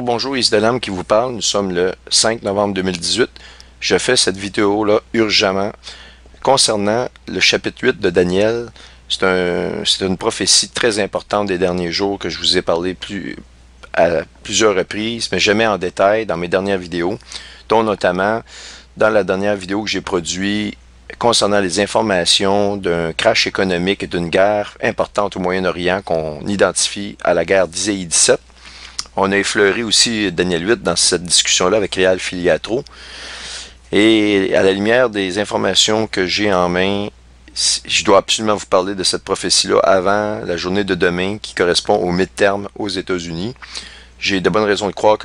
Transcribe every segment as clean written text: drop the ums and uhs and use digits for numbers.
Alors bonjour, Is de l'âme qui vous parle. Nous sommes le 5 novembre 2018. Je fais cette vidéo-là urgemment concernant le chapitre 8 de Daniel. C'est une prophétie très importante des derniers jours que je vous ai parlé à plusieurs reprises, mais jamais en détail dans mes dernières vidéos, dont notamment dans la dernière vidéo que j'ai produite concernant les informations d'un crash économique et d'une guerre importante au Moyen-Orient qu'on identifie à la guerre d'Isaïe 17. On a effleuré aussi Daniel 8 dans cette discussion-là avec Réal Filiatro. Et à la lumière des informations que j'ai en main, je dois absolument vous parler de cette prophétie-là avant la journée de demain qui correspond au midterm aux États-Unis. J'ai de bonnes raisons de croire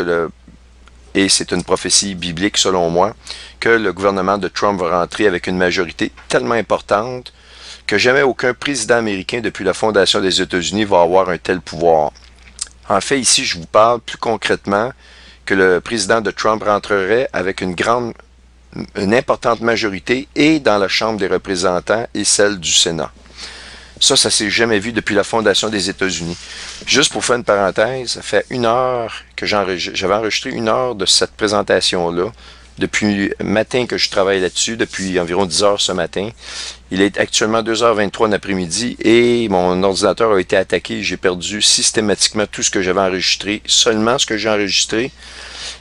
et c'est une prophétie biblique selon moi, que le gouvernement de Trump va rentrer avec une majorité tellement importante que jamais aucun président américain depuis la fondation des États-Unis va avoir un tel pouvoir. En fait, ici, je vous parle plus concrètement que le président de Trump rentrerait avec une importante majorité et dans la Chambre des représentants et celle du Sénat. Ça s'est jamais vu depuis la fondation des États-Unis. Juste pour faire une parenthèse, ça fait 1 heure que j'avais enregistré 1 heure de cette présentation-là. Depuis le matin que je travaille là-dessus, depuis environ 10 heures ce matin. Il est actuellement 2h23 l'après-midi et mon ordinateur a été attaqué. J'ai perdu systématiquement tout ce que j'avais enregistré. Seulement ce que j'ai enregistré.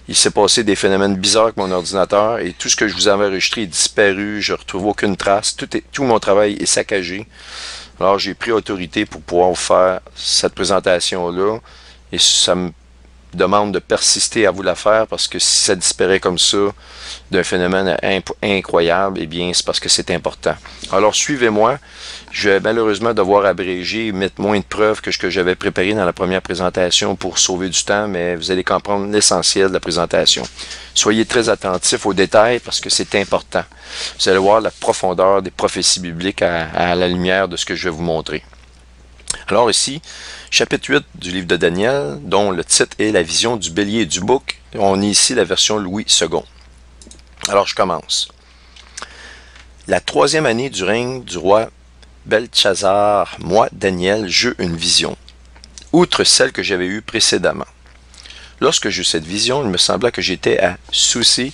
Il s'est passé des phénomènes bizarres avec mon ordinateur et tout ce que je vous avais enregistré est disparu. Je ne retrouve aucune trace. Tout mon travail est saccagé. Alors j'ai pris autorité pour pouvoir vous faire cette présentation-là et ça me demande de persister à vous la faire parce que si ça disparaît comme ça d'un phénomène incroyable, eh bien c'est parce que c'est important. Alors suivez-moi, je vais malheureusement devoir abréger et mettre moins de preuves que ce que j'avais préparé dans la première présentation pour sauver du temps, mais vous allez comprendre l'essentiel de la présentation. Soyez très attentifs aux détails parce que c'est important. Vous allez voir la profondeur des prophéties bibliques à la lumière de ce que je vais vous montrer. Alors ici, chapitre 8 du livre de Daniel, dont le titre est « La vision du bélier et du bouc ». On est ici la version Louis II. Alors je commence. La 3e année du règne du roi Beltchazar, moi, Daniel, j'eus une vision, outre celle que j'avais eue précédemment. Lorsque j'eus cette vision, il me sembla que j'étais à Soussé,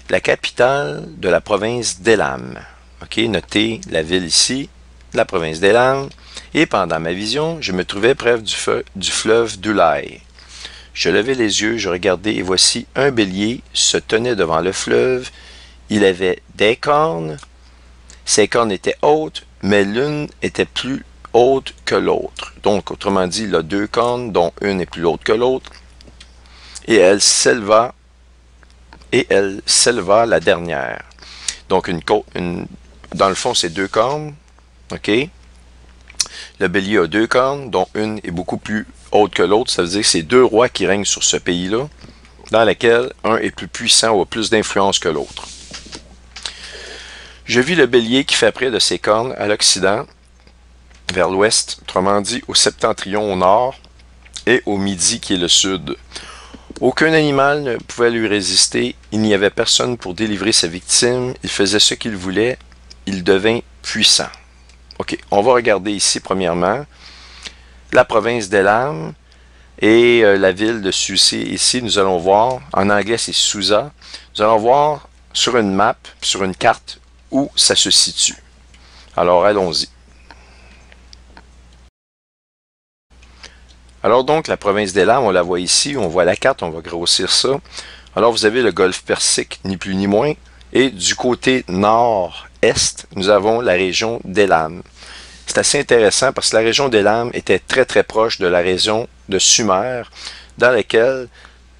la capitale de la province d'Élam. Ok, notez la ville ici, la province d'Élam. Et pendant ma vision, je me trouvais près du fleuve d'Ulaï. Je levai les yeux, je regardai, et voici un bélier se tenait devant le fleuve. Il avait des cornes. Ces cornes étaient hautes, mais l'une était plus haute que l'autre. Donc, autrement dit, il a 2 cornes, dont une est plus haute que l'autre. Et elle s'éleva la dernière. Donc, dans le fond, c'est 2 cornes. OK? Le bélier a 2 cornes, dont une est beaucoup plus haute que l'autre. Ça veut dire que c'est 2 rois qui règnent sur ce pays-là, dans lequel un est plus puissant ou a plus d'influence que l'autre. Je vis le bélier qui fait près de ses cornes à l'occident, vers l'ouest, autrement dit au septentrion au nord, et au midi qui est le sud. Aucun animal ne pouvait lui résister, il n'y avait personne pour délivrer sa victime, il faisait ce qu'il voulait, il devint puissant. OK, on va regarder ici, premièrement, la province d'Élam et la ville de Soussé. Ici, nous allons voir, en anglais, c'est Sousa. Nous allons voir sur une map, sur une carte, où ça se situe. Alors, allons-y. Alors donc, la province d'Élam, on la voit ici, on voit la carte, on va grossir ça. Alors, vous avez le golfe Persique, ni plus ni moins. Et du côté nord-est, nous avons la région d'Élam. C'est assez intéressant parce que la région d'Élam était très très proche de la région de Sumer, dans laquelle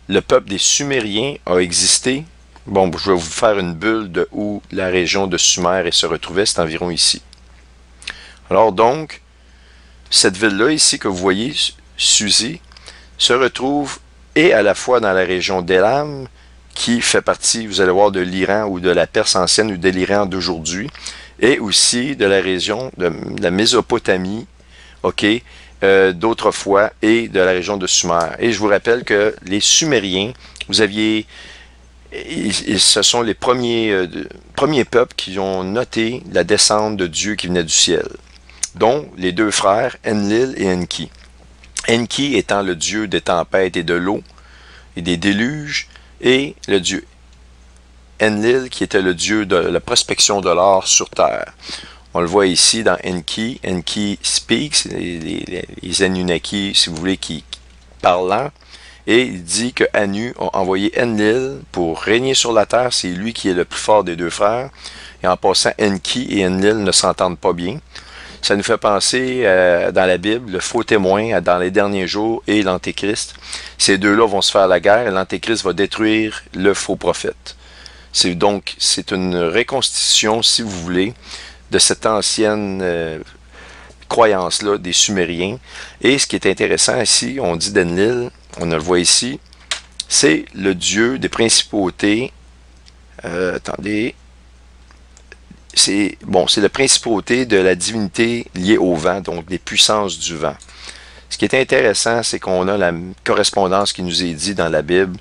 le peuple des Sumériens a existé. Bon, je vais vous faire une bulle de où la région de Sumer se retrouvait, c'est environ ici. Alors donc, cette ville-là ici que vous voyez, Suzy, se retrouve et à la fois dans la région d'Élam, qui fait partie, vous allez voir, de l'Iran ou de la Perse ancienne ou de l'Iran d'aujourd'hui, et aussi de la région de la Mésopotamie, ok, d'autrefois, et de la région de Sumer. Et je vous rappelle que les Sumériens, vous aviez, ce sont les premiers peuples qui ont noté la descente de Dieu qui venait du ciel, dont les 2 frères, Enlil et Enki. Enki étant le dieu des tempêtes et de l'eau, et des déluges, et le dieu Enlil, qui était le dieu de la prospection de l'or sur terre. On le voit ici dans Enki. Enki speaks, les Anunnaki, si vous voulez, qui parlant. Et il dit que Anu a envoyé Enlil pour régner sur la terre. C'est lui qui est le plus fort des deux frères. Et en passant, Enki et Enlil ne s'entendent pas bien. Ça nous fait penser dans la Bible, le faux témoin dans les derniers jours et l'Antéchrist. Ces deux-là vont se faire la guerre et l'Antéchrist va détruire le faux prophète. C'est une reconstitution, si vous voulez, de cette ancienne croyance-là des Sumériens. Et ce qui est intéressant ici, on dit d'Enlil, on le voit ici, c'est le dieu des principautés. Attendez. C'est la principauté de la divinité liée au vent, donc des puissances du vent. Ce qui est intéressant, c'est qu'on a la correspondance qui nous est dit dans la Bible.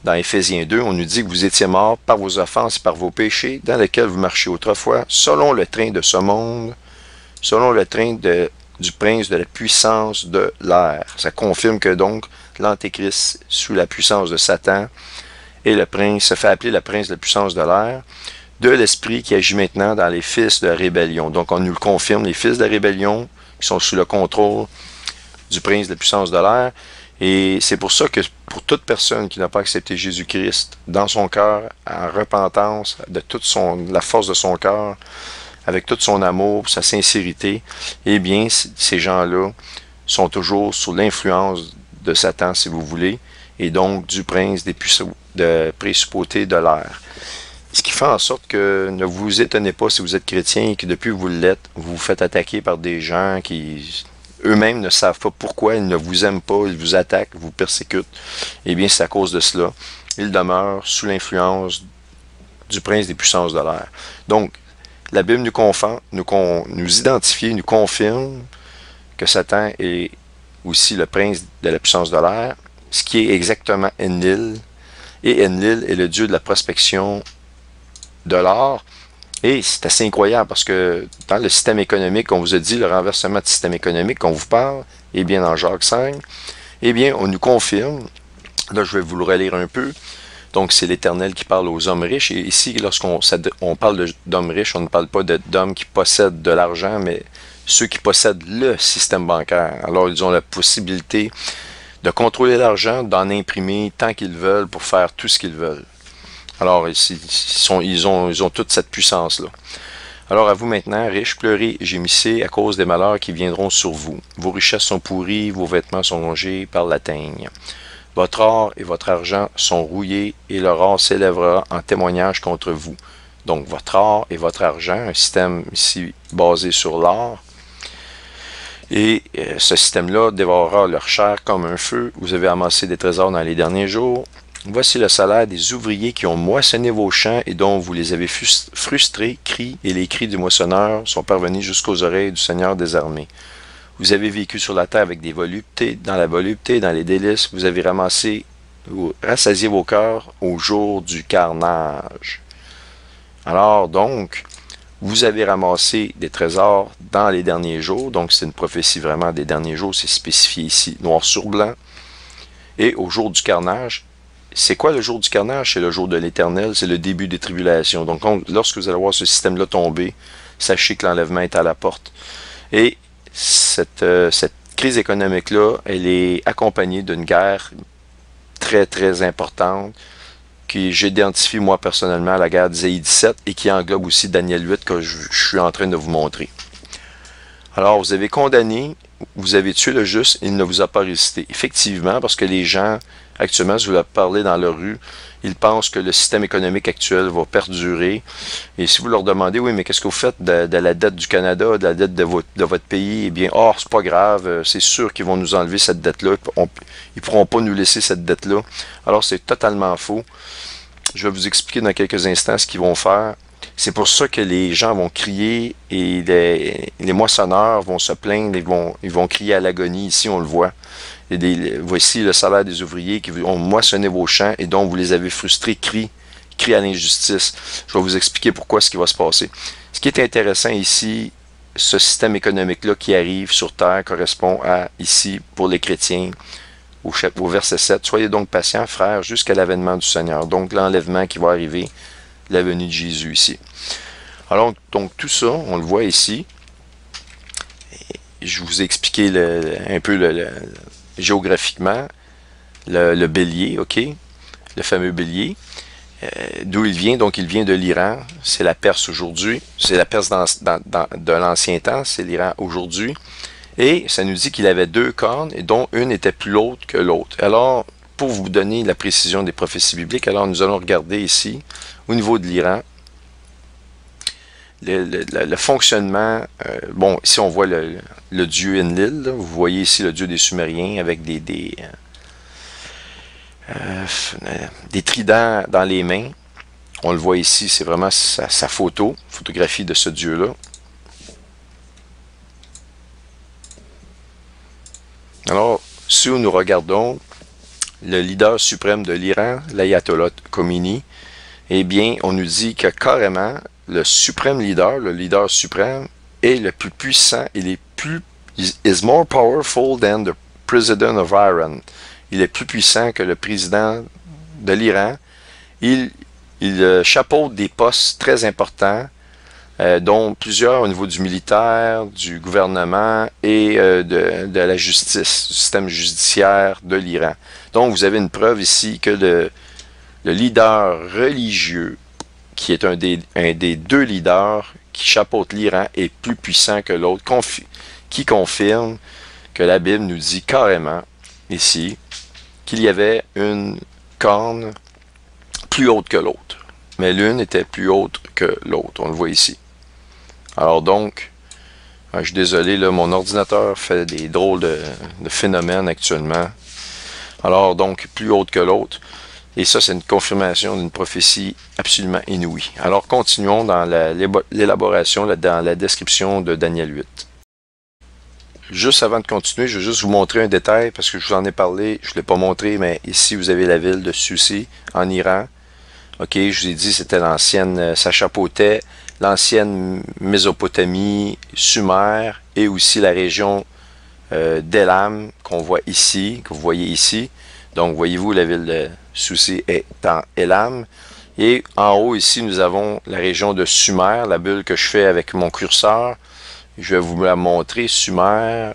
Dans Éphésiens 2, on nous dit que vous étiez morts par vos offenses et par vos péchés, dans lesquels vous marchiez autrefois, selon le train de ce monde, selon le train du prince de la puissance de l'air. Ça confirme que donc l'Antéchrist, sous la puissance de Satan, et le prince se fait appeler le prince de la puissance de l'air, de l'esprit qui agit maintenant dans les fils de la rébellion. Donc on nous le confirme, les fils de la rébellion qui sont sous le contrôle du prince de la puissance de l'air. Et c'est pour ça que pour toute personne qui n'a pas accepté Jésus-Christ dans son cœur, en repentance, de toute la force de son cœur, avec tout son amour, sa sincérité, eh bien, ces gens-là sont toujours sous l'influence de Satan, si vous voulez, et donc du prince de principauté de l'air. Ce qui fait en sorte que ne vous étonnez pas si vous êtes chrétien et que depuis que vous l'êtes, vous vous faites attaquer par des gens qui eux-mêmes ne savent pas pourquoi, ils ne vous aiment pas, ils vous attaquent, vous persécutent. Eh bien, c'est à cause de cela. Ils demeurent sous l'influence du prince des puissances de l'air. Donc, la Bible nous identifie, nous confirme que Satan est aussi le prince de la puissance de l'air, ce qui est exactement Enlil. Et Enlil est le dieu de la prospection de l'or. Et c'est assez incroyable parce que dans le système économique, on vous a dit le renversement du système économique qu'on vous parle, et bien dans Jacques 5, eh bien on nous confirme, là je vais vous le relire un peu, donc c'est l'Éternel qui parle aux hommes riches, et ici lorsqu'on parle d'hommes riches, on ne parle pas d'hommes qui possèdent de l'argent, mais ceux qui possèdent le système bancaire. Alors ils ont la possibilité de contrôler l'argent, d'en imprimer tant qu'ils veulent pour faire tout ce qu'ils veulent. Alors, ils ont toute cette puissance-là. Alors, à vous maintenant, riches, pleurez et gémissez à cause des malheurs qui viendront sur vous. Vos richesses sont pourries, vos vêtements sont rongés par la teigne. Votre or et votre argent sont rouillés et leur or s'élèvera en témoignage contre vous. Donc, votre or et votre argent, un système ici basé sur l'or. Et ce système-là dévorera leur chair comme un feu. Vous avez amassé des trésors dans les derniers jours. Voici le salaire des ouvriers qui ont moissonné vos champs et dont vous les avez frustrés, cris, et les cris du moissonneur sont parvenus jusqu'aux oreilles du Seigneur des armées. Vous avez vécu sur la terre avec des voluptés, dans la volupté, dans les délices, vous avez rassasié vos cœurs au jour du carnage. Alors donc, vous avez ramassé des trésors dans les derniers jours, donc c'est une prophétie vraiment des derniers jours, c'est spécifié ici, noir sur blanc, et au jour du carnage. C'est quoi le jour du carnage? C'est le jour de l'Éternel, c'est le début des tribulations. Donc, lorsque vous allez voir ce système-là tomber, sachez que l'enlèvement est à la porte. Et cette crise économique-là, elle est accompagnée d'une guerre très, très importante que j'identifie moi personnellement à la guerre d'Isaïe 17 et qui englobe aussi Daniel 8 que je suis en train de vous montrer. Alors, vous avez condamné, vous avez tué le juste, il ne vous a pas résisté. Effectivement, parce que les gens, actuellement, si vous leur parlez dans la rue, ils pensent que le système économique actuel va perdurer. Et si vous leur demandez, oui, mais qu'est-ce que vous faites de la dette du Canada, de la dette de votre pays? Eh bien, c'est pas grave, c'est sûr qu'ils vont nous enlever cette dette-là. Ils pourront pas nous laisser cette dette-là. Alors, c'est totalement faux. Je vais vous expliquer dans quelques instants ce qu'ils vont faire. C'est pour ça que les gens vont crier et les moissonneurs vont se plaindre, ils vont crier à l'agonie. Ici, on le voit. Voici le salaire des ouvriers qui ont moissonné vos champs et dont vous les avez frustrés, crient à l'injustice. Je vais vous expliquer pourquoi ce qui va se passer. Ce qui est intéressant ici, ce système économique-là qui arrive sur Terre correspond à, ici, pour les chrétiens, au verset 7. Soyez donc patients, frères, jusqu'à l'avènement du Seigneur. Donc l'enlèvement qui va arriver, la venue de Jésus ici. Alors, donc tout ça, on le voit ici. Je vous ai expliqué un peu géographiquement le bélier, ok? Le fameux bélier. D'où il vient? Donc il vient de l'Iran. C'est la Perse aujourd'hui. C'est la Perse de l'ancien temps. C'est l'Iran aujourd'hui. Et ça nous dit qu'il avait 2 cornes et dont une était plus haute que l'autre. Alors, pour vous donner la précision des prophéties bibliques, alors nous allons regarder ici, au niveau de l'Iran, le fonctionnement. Bon, ici on voit le dieu Enlil. Là. Vous voyez ici le dieu des Sumériens avec des tridents dans les mains. On le voit ici, c'est vraiment sa photographie de ce dieu-là. Alors, si nous regardons le leader suprême de l'Iran, l'ayatollah Khomeini, eh bien, on nous dit que carrément, le suprême leader, le leader suprême, est le plus puissant, is more powerful than the president of Iran. Il est plus puissant que le président de l'Iran. Il chapeaute des postes très importants, dont plusieurs au niveau du militaire, du gouvernement et de la justice, du système judiciaire de l'Iran. Donc, vous avez une preuve ici que le leader religieux, qui est un des 2 leaders qui chapeaute l'Iran, est plus puissant que l'autre, qui confirme que la Bible nous dit carrément, ici, qu'il y avait une corne plus haute que l'autre. Mais l'une était plus haute que l'autre. On le voit ici. Alors donc, je suis désolé, là, mon ordinateur fait des drôles de phénomènes actuellement. Alors donc, plus haute que l'autre. Et ça, c'est une confirmation d'une prophétie absolument inouïe. Alors continuons dans l'élaboration, dans la description de Daniel 8. Juste avant de continuer, je vais juste vous montrer un détail, parce que je vous en ai parlé, je ne l'ai pas montré, mais ici, vous avez la ville de Susi, en Iran. Ok, je vous ai dit, c'était l'ancienne, ça chapeautait l'ancienne Mésopotamie, Sumer, et aussi la région d'Elam, qu'on voit ici, que vous voyez ici. Donc, voyez-vous, la ville de Susi est en Elam. Et en haut, ici, nous avons la région de Sumer, la bulle que je fais avec mon curseur. Je vais vous la montrer. Sumer.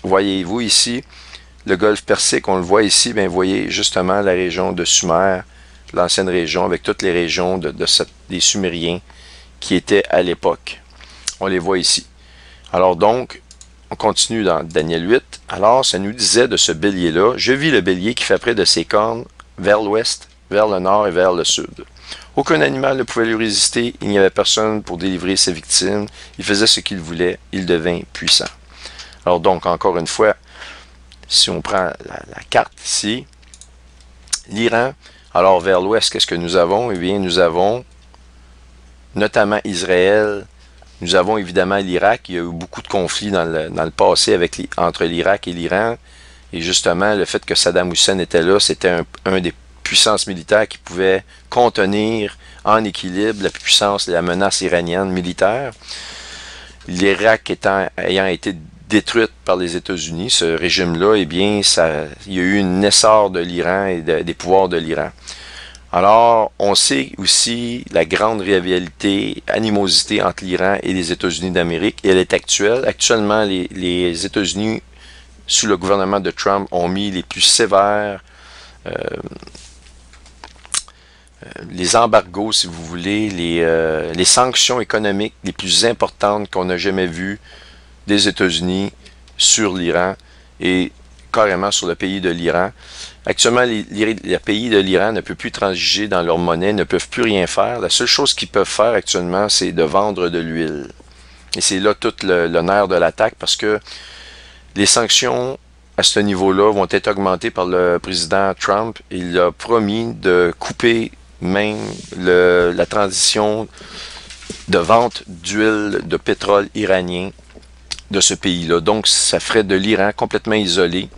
Voyez-vous ici, le golfe Persique, on le voit ici, bien, vous voyez justement la région de Sumer, l'ancienne région, avec toutes les régions des Sumériens qui étaient à l'époque. On les voit ici. Alors donc, on continue dans Daniel 8. Alors, ça nous disait de ce bélier-là, je vis le bélier qui fait près de ses cornes vers l'ouest, vers le nord et vers le sud. Aucun animal ne pouvait lui résister, il n'y avait personne pour délivrer ses victimes, il faisait ce qu'il voulait, il devint puissant. Alors donc, encore une fois, si on prend la carte ici, l'Iran, alors vers l'ouest, qu'est-ce que nous avons? Eh bien, nous avons notamment Israël, nous avons évidemment l'Irak, il y a eu beaucoup de conflits dans le passé entre l'Irak et l'Iran, et justement, le fait que Saddam Hussein était là, c'était un des puissances militaires qui pouvait contenir en équilibre la puissance et la menace iranienne militaire. L'Irak ayant été détruite par les États-Unis, ce régime-là, eh bien, il y a eu un essor de l'Iran et des pouvoirs de l'Iran. Alors, on sait aussi la grande rivalité, animosité entre l'Iran et les États-Unis d'Amérique. Elle est actuelle. Actuellement, les États-Unis, sous le gouvernement de Trump, ont mis les plus sévères les embargos, si vous voulez, les sanctions économiques les plus importantes qu'on n'a jamais vues des États-Unis sur l'Iran et carrément sur le pays de l'Iran. Actuellement, les pays de l'Iran ne peuvent plus transiger dans leur monnaie, ne peuvent plus rien faire. La seule chose qu'ils peuvent faire actuellement, c'est de vendre de l'huile. Et c'est là tout le nerf de l'attaque parce que les sanctions à ce niveau-là vont être augmentées par le président Trump. Il a promis de couper même la transition de vente d'huile de pétrole iranien de ce pays-là. Donc, ça ferait de l'Iran complètement isolé.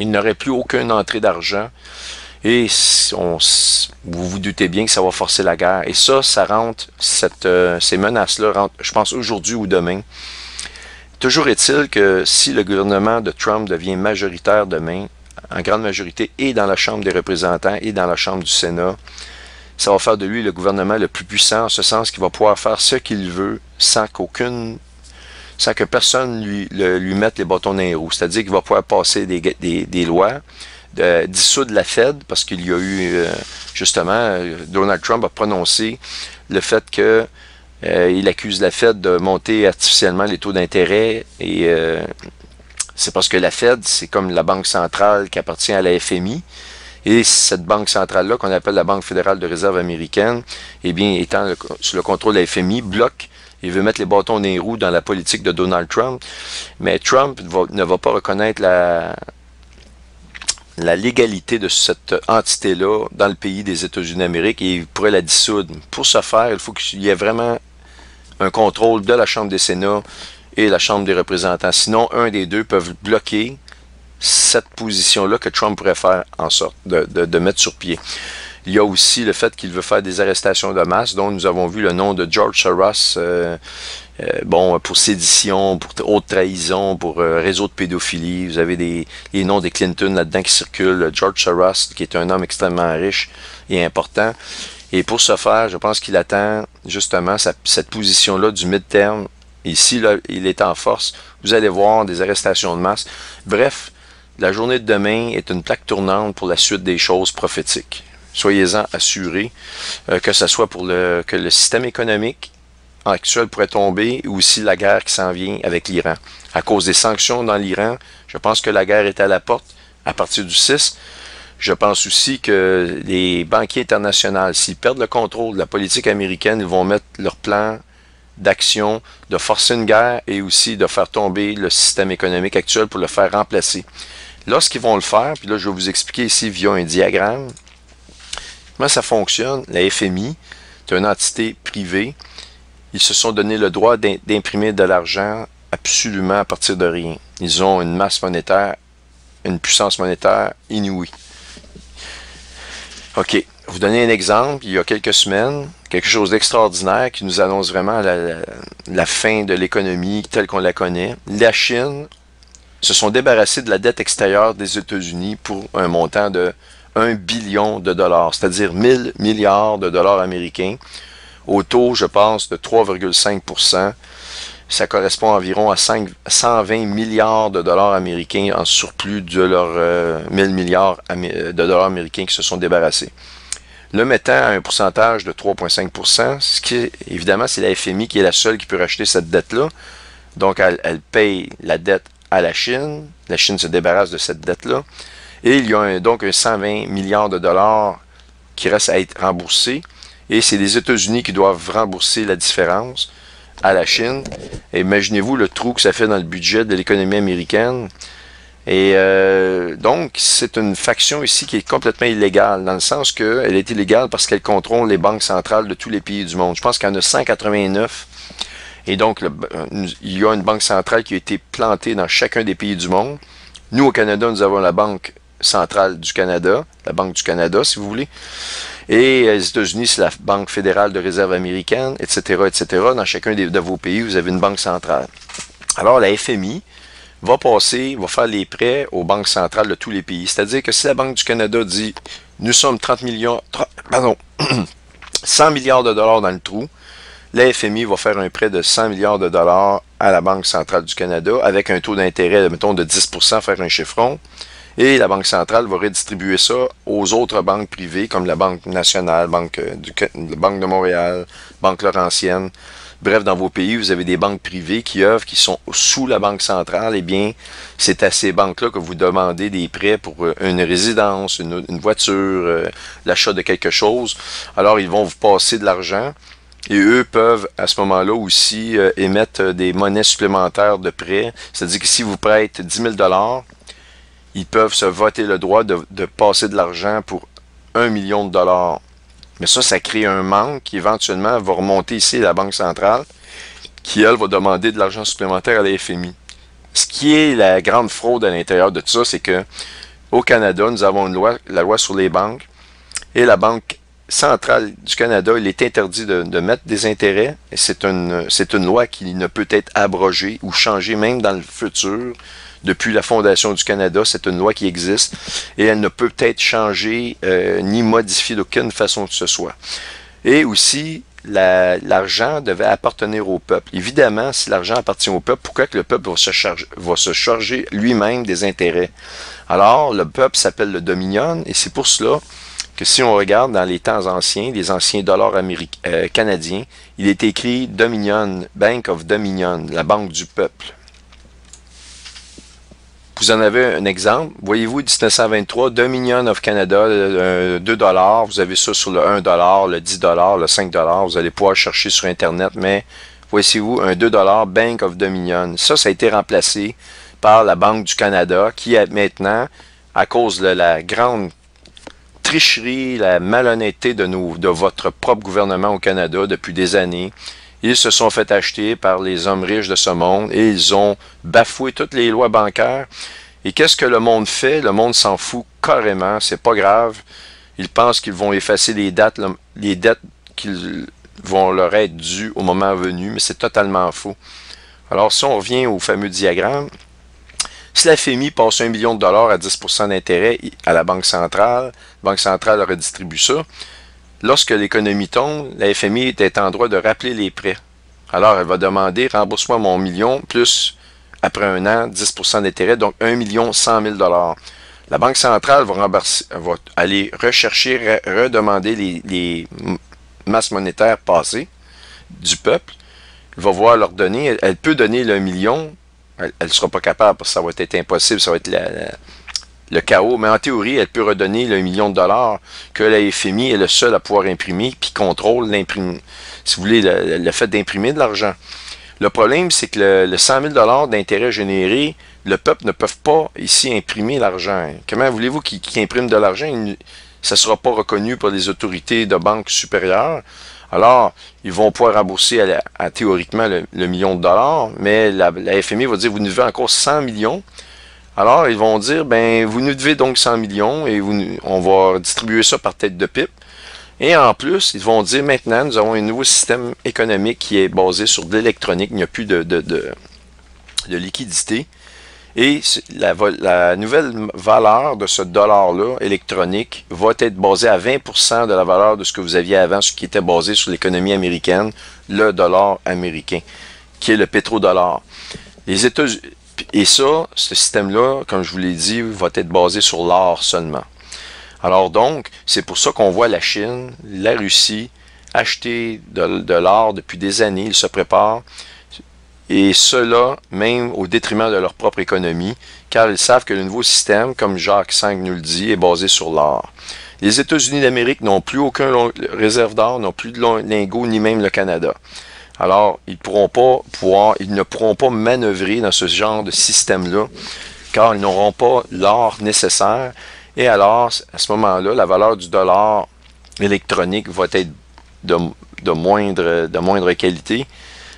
Il n'aurait plus aucune entrée d'argent. Et vous vous doutez bien que ça va forcer la guerre. Et ça rentre, ces menaces-là rentrent, je pense, aujourd'hui ou demain. Toujours est-il que si le gouvernement de Trump devient majoritaire demain, en grande majorité, et dans la Chambre des représentants et dans la Chambre du Sénat, ça va faire de lui le gouvernement le plus puissant, en ce sens qu'il va pouvoir faire ce qu'il veut sans que personne lui mette les bâtons dans les roues. C'est-à-dire qu'il va pouvoir passer des lois, dissoudre la Fed, parce qu'il y a eu, justement, Donald Trump a prononcé le fait que il accuse la Fed de monter artificiellement les taux d'intérêt et c'est parce que la Fed, c'est comme la banque centrale qui appartient à la FMI. Et cette banque centrale-là, qu'on appelle la Banque fédérale de réserve américaine, eh bien, étant sous le contrôle de la FMI, bloque et veut mettre les bâtons dans les roues dans la politique de Donald Trump. Mais Trump ne va pas reconnaître la légalité de cette entité-là dans le pays des États-Unis d'Amérique et il pourrait la dissoudre. Pour ce faire, il faut qu'il y ait vraiment un contrôle de la Chambre des Sénats et la Chambre des représentants. Sinon, un des deux peuvent bloquer cette position-là que Trump pourrait faire en sorte de mettre sur pied. Il y a aussi le fait qu'il veut faire des arrestations de masse, dont nous avons vu le nom de George Soros, pour sédition, pour haute trahison, pour réseau de pédophilie. Vous avez les noms des Clinton là-dedans qui circulent. George Soros, qui est un homme extrêmement riche et important. Et pour ce faire, je pense qu'il attend justement cette position-là du mid-term. Ici, là, il est en force. Vous allez voir des arrestations de masse. Bref, la journée de demain est une plaque tournante pour la suite des choses prophétiques. Soyez-en assurés, que ce soit que le système économique actuel pourrait tomber, ou aussi la guerre qui s'en vient avec l'Iran. À cause des sanctions dans l'Iran, je pense que la guerre est à la porte à partir du 6. Je pense aussi que les banquiers internationaux, s'ils perdent le contrôle de la politique américaine, ils vont mettre leur plan d'action, de forcer une guerre et aussi de faire tomber le système économique actuel pour le faire remplacer. Lorsqu'ils vont le faire, puis là je vais vous expliquer ici via un diagramme, comment ça fonctionne. La FMI, c'est une entité privée. Ils se sont donné le droit d'imprimer de l'argent absolument à partir de rien. Ils ont une masse monétaire, une puissance monétaire inouïe. OK, vous donner un exemple. Il y a quelques semaines, quelque chose d'extraordinaire qui nous annonce vraiment la fin de l'économie telle qu'on la connaît. La Chine se sont débarrassés de la dette extérieure des États-Unis pour un montant de 1 billion de dollars, c'est-à-dire 1000 milliards de dollars américains, au taux, je pense, de 3,5%. Ça correspond environ à 120 milliards de dollars américains en surplus de leurs 1000 milliards de dollars américains qui se sont débarrassés. Le mettant à un pourcentage de 3,5%, ce qui, évidemment, c'est la FMI qui est la seule qui peut racheter cette dette-là. Donc, elle paye la dette à la Chine. La Chine se débarrasse de cette dette-là. Et il y a donc un 120 milliards de dollars qui reste à être remboursés. Et c'est les États-Unis qui doivent rembourser la différence à la Chine. Et imaginez-vous le trou que ça fait dans le budget de l'économie américaine. Et donc, c'est une faction ici qui est complètement illégale, dans le sens qu'elle est illégale parce qu'elle contrôle les banques centrales de tous les pays du monde. Je pense qu'il y en a 189. Et donc, il y a une banque centrale qui a été plantée dans chacun des pays du monde. Nous, au Canada, nous avons la Banque centrale du Canada, la Banque du Canada, si vous voulez. Et les États-Unis, c'est la Banque fédérale de réserve américaine, etc., etc. Dans chacun de vos pays, vous avez une banque centrale. Alors, la FMI va faire les prêts aux banques centrales de tous les pays. C'est-à-dire que si la Banque du Canada dit, nous sommes 100 milliards de dollars dans le trou, la FMI va faire un prêt de 100 milliards de dollars à la Banque centrale du Canada avec un taux d'intérêt, mettons, de 10%, faire un chiffron. Et la Banque centrale va redistribuer ça aux autres banques privées, comme la Banque nationale, Banque de Montréal, Banque Laurentienne. Bref, dans vos pays, vous avez des banques privées qui œuvrent, qui sont sous la Banque centrale. Eh bien, c'est à ces banques-là que vous demandez des prêts pour une résidence, une voiture, l'achat de quelque chose. Alors, ils vont vous passer de l'argent. Et eux peuvent, à ce moment-là aussi, émettre des monnaies supplémentaires de prêt. C'est-à-dire que si vous prêtez 10 000 $, ils peuvent se voter le droit de passer de l'argent pour 1 million de dollars. Mais ça crée un manque qui éventuellement va remonter ici à la Banque centrale, qui, elle, va demander de l'argent supplémentaire à la FMI. Ce qui est la grande fraude à l'intérieur de tout ça, c'est que au Canada, nous avons la loi sur les banques, et la Banque centrale du Canada, il est interdit de mettre des intérêts. C'est une loi qui ne peut être abrogée ou changée même dans le futur. Depuis la fondation du Canada, c'est une loi qui existe et elle ne peut être changée ni modifiée d'aucune façon que ce soit. Et aussi, l'argent devait appartenir au peuple. Évidemment, si l'argent appartient au peuple, pourquoi que le peuple va se charger lui-même des intérêts? Alors, le peuple s'appelle le Dominion et c'est pour cela que si on regarde dans les temps anciens, les anciens dollars canadiens, il est écrit Dominion, Bank of Dominion, la banque du peuple. Vous en avez un exemple. Voyez-vous, 1923, Dominion of Canada, 2 $. Vous avez ça sur le 1 $, le 10 $, le 5 $. Vous allez pouvoir chercher sur Internet, mais voici-vous, un 2 $, Bank of Dominion. Ça a été remplacé par la Banque du Canada, qui est maintenant, à cause de la grande tricherie, la malhonnêteté de votre propre gouvernement au Canada depuis des années, ils se sont fait acheter par les hommes riches de ce monde et ils ont bafoué toutes les lois bancaires. Et qu'est-ce que le monde fait? Le monde s'en fout carrément, c'est pas grave. Ils pensent qu'ils vont effacer les dettes qu'ils vont leur être dues au moment venu, mais c'est totalement faux. Alors si on revient au fameux diagramme, si la FMI passe 1 million de dollars à 10% d'intérêt à la Banque centrale redistribue ça. Lorsque l'économie tombe, la FMI est en droit de rappeler les prêts. Alors, elle va demander, rembourse-moi mon million, plus, après un an, 10% d'intérêt, donc 1 100 000 $. La Banque centrale va aller rechercher, redemander les masses monétaires passées du peuple. Elle va voir leur donner, elle peut donner le million, elle ne sera pas capable parce que ça va être impossible, ça va être le chaos, mais en théorie, elle peut redonner le 1 million de dollars que la FMI est le seul à pouvoir imprimer, puis contrôle si vous voulez, le fait d'imprimer de l'argent. Le problème, c'est que le 100 000 $ d'intérêt généré, le peuple ne peut pas ici imprimer l'argent. Comment voulez-vous qu'il imprime de l'argent? Ça ne sera pas reconnu par les autorités de banque supérieures. Alors, ils vont pouvoir rembourser théoriquement le million de dollars, mais la FMI va dire, vous nous devez encore 100 millions. Alors, ils vont dire, ben, vous nous devez donc 100 millions et on va distribuer ça par tête de pipe. Et en plus, ils vont dire, maintenant, nous avons un nouveau système économique qui est basé sur de l'électronique. Il n'y a plus de liquidité. Et la nouvelle valeur de ce dollar-là, électronique, va être basée à 20% de la valeur de ce que vous aviez avant, ce qui était basé sur l'économie américaine, le dollar américain, qui est le pétrodollar. Les États-Unis. Et ça, ce système-là, comme je vous l'ai dit, va être basé sur l'or seulement. Alors donc, c'est pour ça qu'on voit la Chine, la Russie, acheter de l'or depuis des années, ils se préparent, et cela même au détriment de leur propre économie, car ils savent que le nouveau système, comme Jacques V nous le dit, est basé sur l'or. Les États-Unis d'Amérique n'ont plus aucun réserve d'or, n'ont plus de lingots, ni même le Canada. Alors, ils ne pourront pas manœuvrer dans ce genre de système-là, car ils n'auront pas l'or nécessaire. Et alors, à ce moment-là, la valeur du dollar électronique va être de moindre qualité.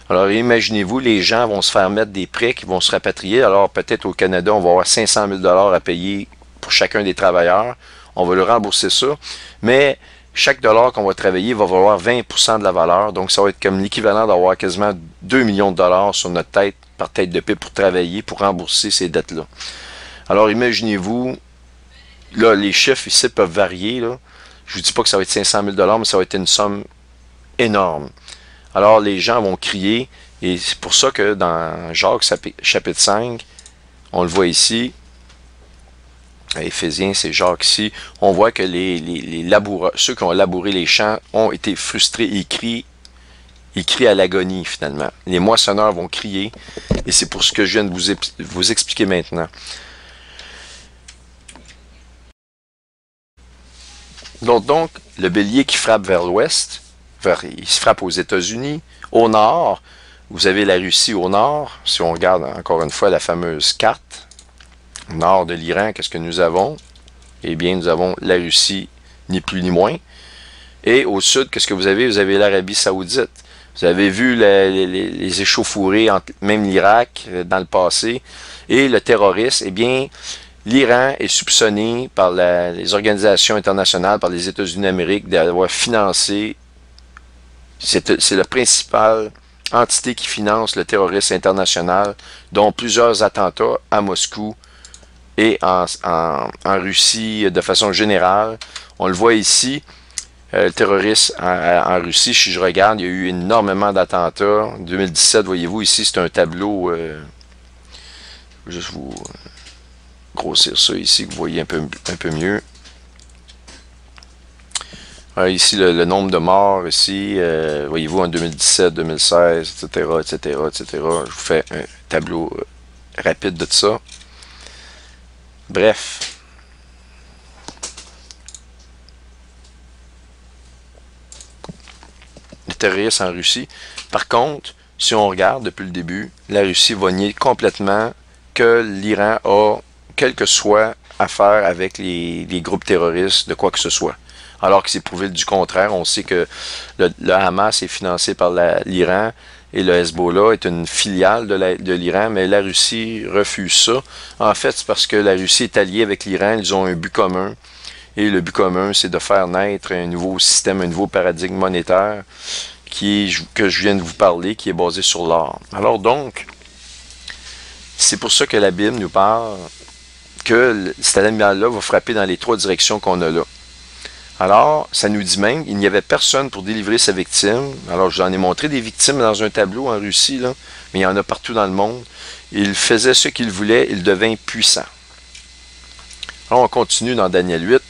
Alors, imaginez-vous, les gens vont se faire mettre des prêts qui vont se rapatrier. Alors, peut-être au Canada, on va avoir 500 000 $ à payer pour chacun des travailleurs. On va leur rembourser ça. Mais chaque dollar qu'on va travailler va valoir 20% de la valeur. Donc, ça va être comme l'équivalent d'avoir quasiment 2 millions de dollars sur notre tête, par tête de pipe, pour travailler, pour rembourser ces dettes-là. Alors, imaginez-vous, là, les chiffres ici peuvent varier. Là. Je ne vous dis pas que ça va être 500 000 $, mais ça va être une somme énorme. Alors, les gens vont crier, et c'est pour ça que dans Jacques, chapitre 5, on le voit ici, à Éphésiens, c'est Jacques ici, on voit que ceux qui ont labouré les champs ont été frustrés et crient à l'agonie finalement. Les moissonneurs vont crier, et c'est pour ce que je viens de vous expliquer maintenant. Donc, le bélier qui frappe vers l'ouest, il se frappe aux États-Unis. Au nord, vous avez la Russie au nord. Si on regarde encore une fois la fameuse carte, nord de l'Iran, qu'est-ce que nous avons? Eh bien, nous avons la Russie, ni plus ni moins. Et au sud, qu'est-ce que vous avez? Vous avez l'Arabie Saoudite. Vous avez vu les échauffourées, même l'Irak, dans le passé. Et le terroriste, eh bien, l'Iran est soupçonné par les organisations internationales, par les États-Unis d'Amérique, d'avoir financé, c'est la principale entité qui finance le terrorisme international, dont plusieurs attentats à Moscou et en Russie de façon générale. On le voit ici, le terrorisme en Russie, si je regarde, il y a eu énormément d'attentats. En 2017, voyez-vous, ici, c'est un tableau, je vais juste vous grossir ça ici, que vous voyez un peu mieux. Ici, le nombre de morts, ici, voyez-vous, en 2017, 2016, etc., etc., etc. Je vous fais un tableau rapide de ça. Bref. Le terrorisme en Russie. Par contre, si on regarde depuis le début, la Russie va nier complètement que l'Iran a quelque soit affaire avec les groupes terroristes de quoi que ce soit. Alors que c'est prouvé du contraire. On sait que le Hamas est financé par l'Iran et le Hezbollah est une filiale de l'Iran, mais la Russie refuse ça. En fait, c'est parce que la Russie est alliée avec l'Iran, ils ont un but commun. Et le but commun, c'est de faire naître un nouveau système, un nouveau paradigme monétaire que je viens de vous parler, qui est basé sur l'or. Alors donc, c'est pour ça que la Bible nous parle que cet animal-là va frapper dans les trois directions qu'on a là. Alors, ça nous dit même qu'il n'y avait personne pour délivrer sa victime. Alors, je vous en ai montré des victimes dans un tableau en Russie, là, mais il y en a partout dans le monde. Il faisait ce qu'il voulait, il devint puissant. Alors, on continue dans Daniel 8.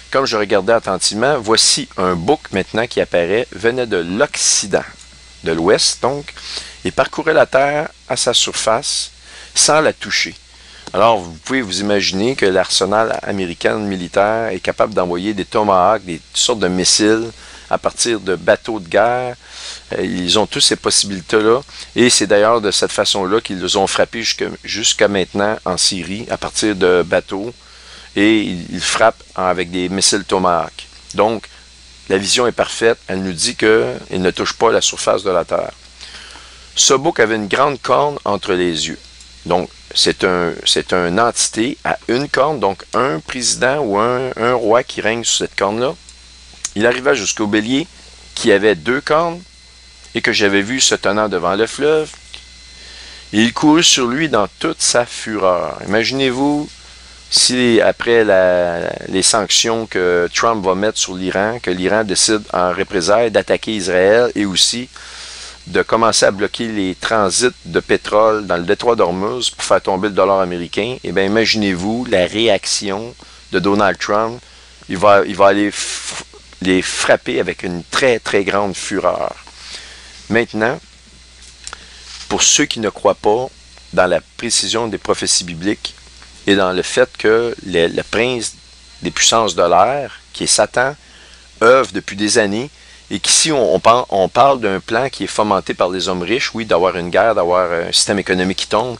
Comme je regardais attentivement, voici un bouc maintenant qui apparaît, venait de l'Occident, de l'Ouest donc, et parcourait la terre à sa surface sans la toucher. Alors, vous pouvez vous imaginer que l'arsenal américain militaire est capable d'envoyer des Tomahawks, des sortes de missiles à partir de bateaux de guerre. Ils ont tous ces possibilités-là. Et c'est d'ailleurs de cette façon-là qu'ils les ont frappés jusqu'à maintenant en Syrie, à partir de bateaux. Et ils frappent avec des missiles Tomahawk. Donc, la vision est parfaite. Elle nous dit qu'il ne touche pas la surface de la Terre. Ce bouc avait une grande corne entre les yeux. Donc, c'est une entité à une corne, donc un président ou un roi qui règne sur cette corne-là. Il arriva jusqu'au bélier qui avait deux cornes et que j'avais vu se tenant devant le fleuve. Et il courut sur lui dans toute sa fureur. Imaginez-vous si après les sanctions que Trump va mettre sur l'Iran, que l'Iran décide en représailles d'attaquer Israël et aussi de commencer à bloquer les transits de pétrole dans le détroit d'Ormuz pour faire tomber le dollar américain, eh bien, imaginez-vous la réaction de Donald Trump. Il va aller les frapper avec une très, très grande fureur. Maintenant, pour ceux qui ne croient pas dans la précision des prophéties bibliques et dans le fait que le prince des puissances de l'air, qui est Satan, œuvre depuis des années, et qu'ici, on parle d'un plan qui est fomenté par les hommes riches, oui, d'avoir une guerre, d'avoir un système économique qui tombe,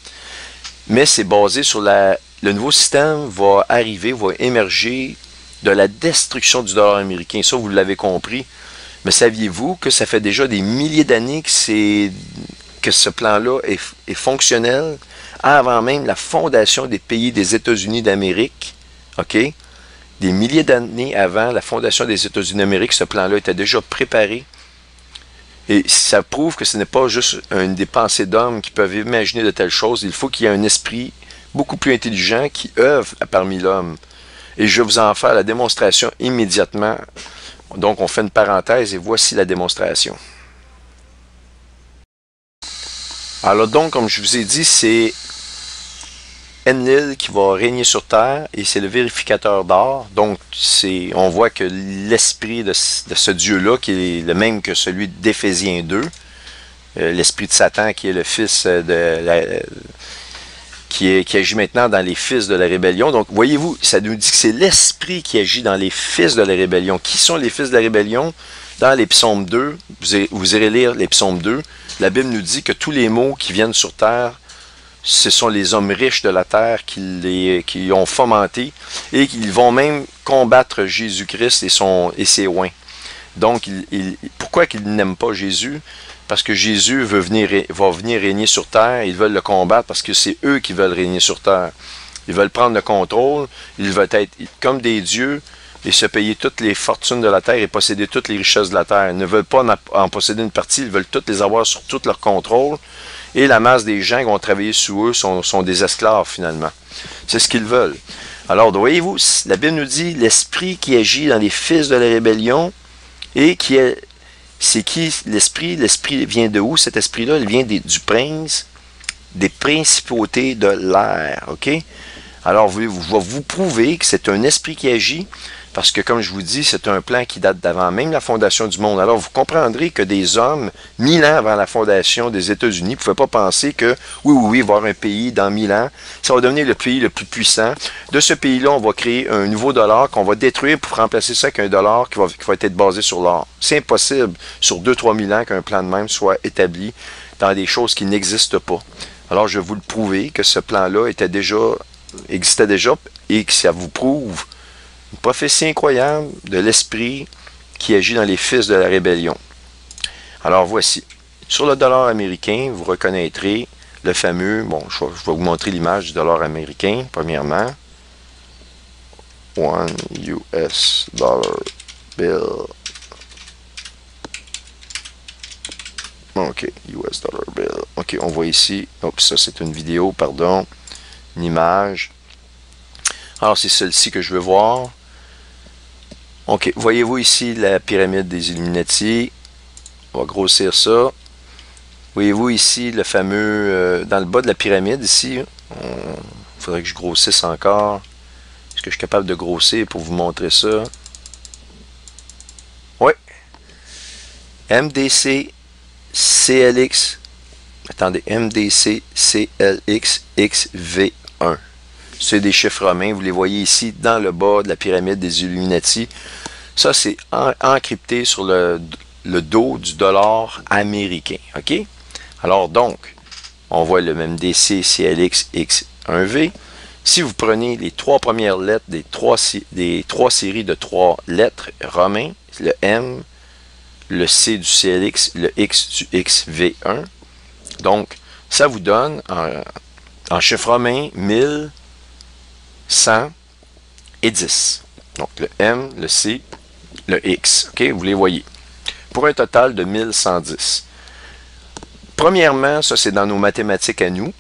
mais c'est basé sur le nouveau système va arriver, va émerger de la destruction du dollar américain. Ça, vous l'avez compris. Mais saviez-vous que ça fait déjà des milliers d'années que ce plan-là est fonctionnel, avant même la fondation des pays des États-Unis d'Amérique, OK? Des milliers d'années avant la fondation des États-Unis d'Amérique, ce plan-là était déjà préparé. Et ça prouve que ce n'est pas juste des pensées d'hommes qui peuvent imaginer de telles choses. Il faut qu'il y ait un esprit beaucoup plus intelligent qui œuvre parmi l'homme. Et je vais vous en faire la démonstration immédiatement. Donc, on fait une parenthèse et voici la démonstration. Alors donc, comme je vous ai dit, c'est Enlil qui va régner sur terre et c'est le vérificateur d'or. Donc, on voit que l'esprit de ce Dieu-là, qui est le même que celui d'Éphésiens 2, l'esprit de Satan qui est le fils qui agit maintenant dans les fils de la rébellion. Donc, voyez-vous, ça nous dit que c'est l'esprit qui agit dans les fils de la rébellion. Qui sont les fils de la rébellion? Dans les psaumes 2, vous irez lire les psaumes 2, la Bible nous dit que tous les maux qui viennent sur terre, ce sont les hommes riches de la terre qui ont fomenté et qui vont même combattre Jésus-Christ et ses oints. Donc, pourquoi qu'ils n'aiment pas Jésus? Parce que Jésus va venir régner sur terre, ils veulent le combattre parce que c'est eux qui veulent régner sur terre. Ils veulent prendre le contrôle. Ils veulent être comme des dieux et se payer toutes les fortunes de la terre et posséder toutes les richesses de la terre. Ils ne veulent pas en posséder une partie, ils veulent toutes les avoir sur tout leur contrôle. Et la masse des gens qui vont travailler sous eux sont des esclaves finalement. C'est ce qu'ils veulent. Alors, voyez-vous, la Bible nous dit l'esprit qui agit dans les fils de la rébellion et qui est... C'est qui l'esprit? L'esprit vient de où cet esprit-là? Il vient du prince, des principautés de l'air. OK? Alors, je vais vous prouver que c'est un esprit qui agit, parce que, comme je vous dis, c'est un plan qui date d'avant même la fondation du monde. Alors, vous comprendrez que des hommes, 1000 ans avant la fondation des États-Unis, ne pouvaient pas penser que, oui, voir un pays dans 1000 ans, ça va devenir le pays le plus puissant. De ce pays-là, on va créer un nouveau dollar qu'on va détruire pour remplacer ça avec un dollar qui va être basé sur l'or. C'est impossible, sur 2-3 000 ans, qu'un plan de même soit établi dans des choses qui n'existent pas. Alors, je vais vous le prouver que ce plan-là existait déjà et que ça vous prouve une prophétie incroyable de l'esprit qui agit dans les fils de la rébellion. Alors voici. Sur le dollar américain, vous reconnaîtrez le fameux, je vais vous montrer l'image du dollar américain, premièrement. One US dollar bill. OK, US dollar bill. OK, on voit ici, ça c'est une vidéo, pardon, une image. Alors c'est celle-ci que je veux voir. OK, voyez-vous ici la pyramide des Illuminati. On va grossir ça. Voyez-vous ici le fameux, dans le bas de la pyramide ici, il faudrait que je grossisse encore. Est-ce que je suis capable de grossir pour vous montrer ça? Oui. MDC CLX. Attendez, MDC CLX XV1. C'est des chiffres romains, vous les voyez ici dans le bas de la pyramide des Illuminati. Ça, c'est encrypté sur le dos du dollar américain. OK? Alors donc, on voit le même DC CLX X1V. Si vous prenez les trois premières lettres des trois séries de 3 lettres romains, le M, le C du CLX, le X du XV1, donc ça vous donne en chiffre romain 1110. Donc le M, le C, le X. OK, vous les voyez. Pour un total de 1110. Premièrement, ça c'est dans nos mathématiques à nous,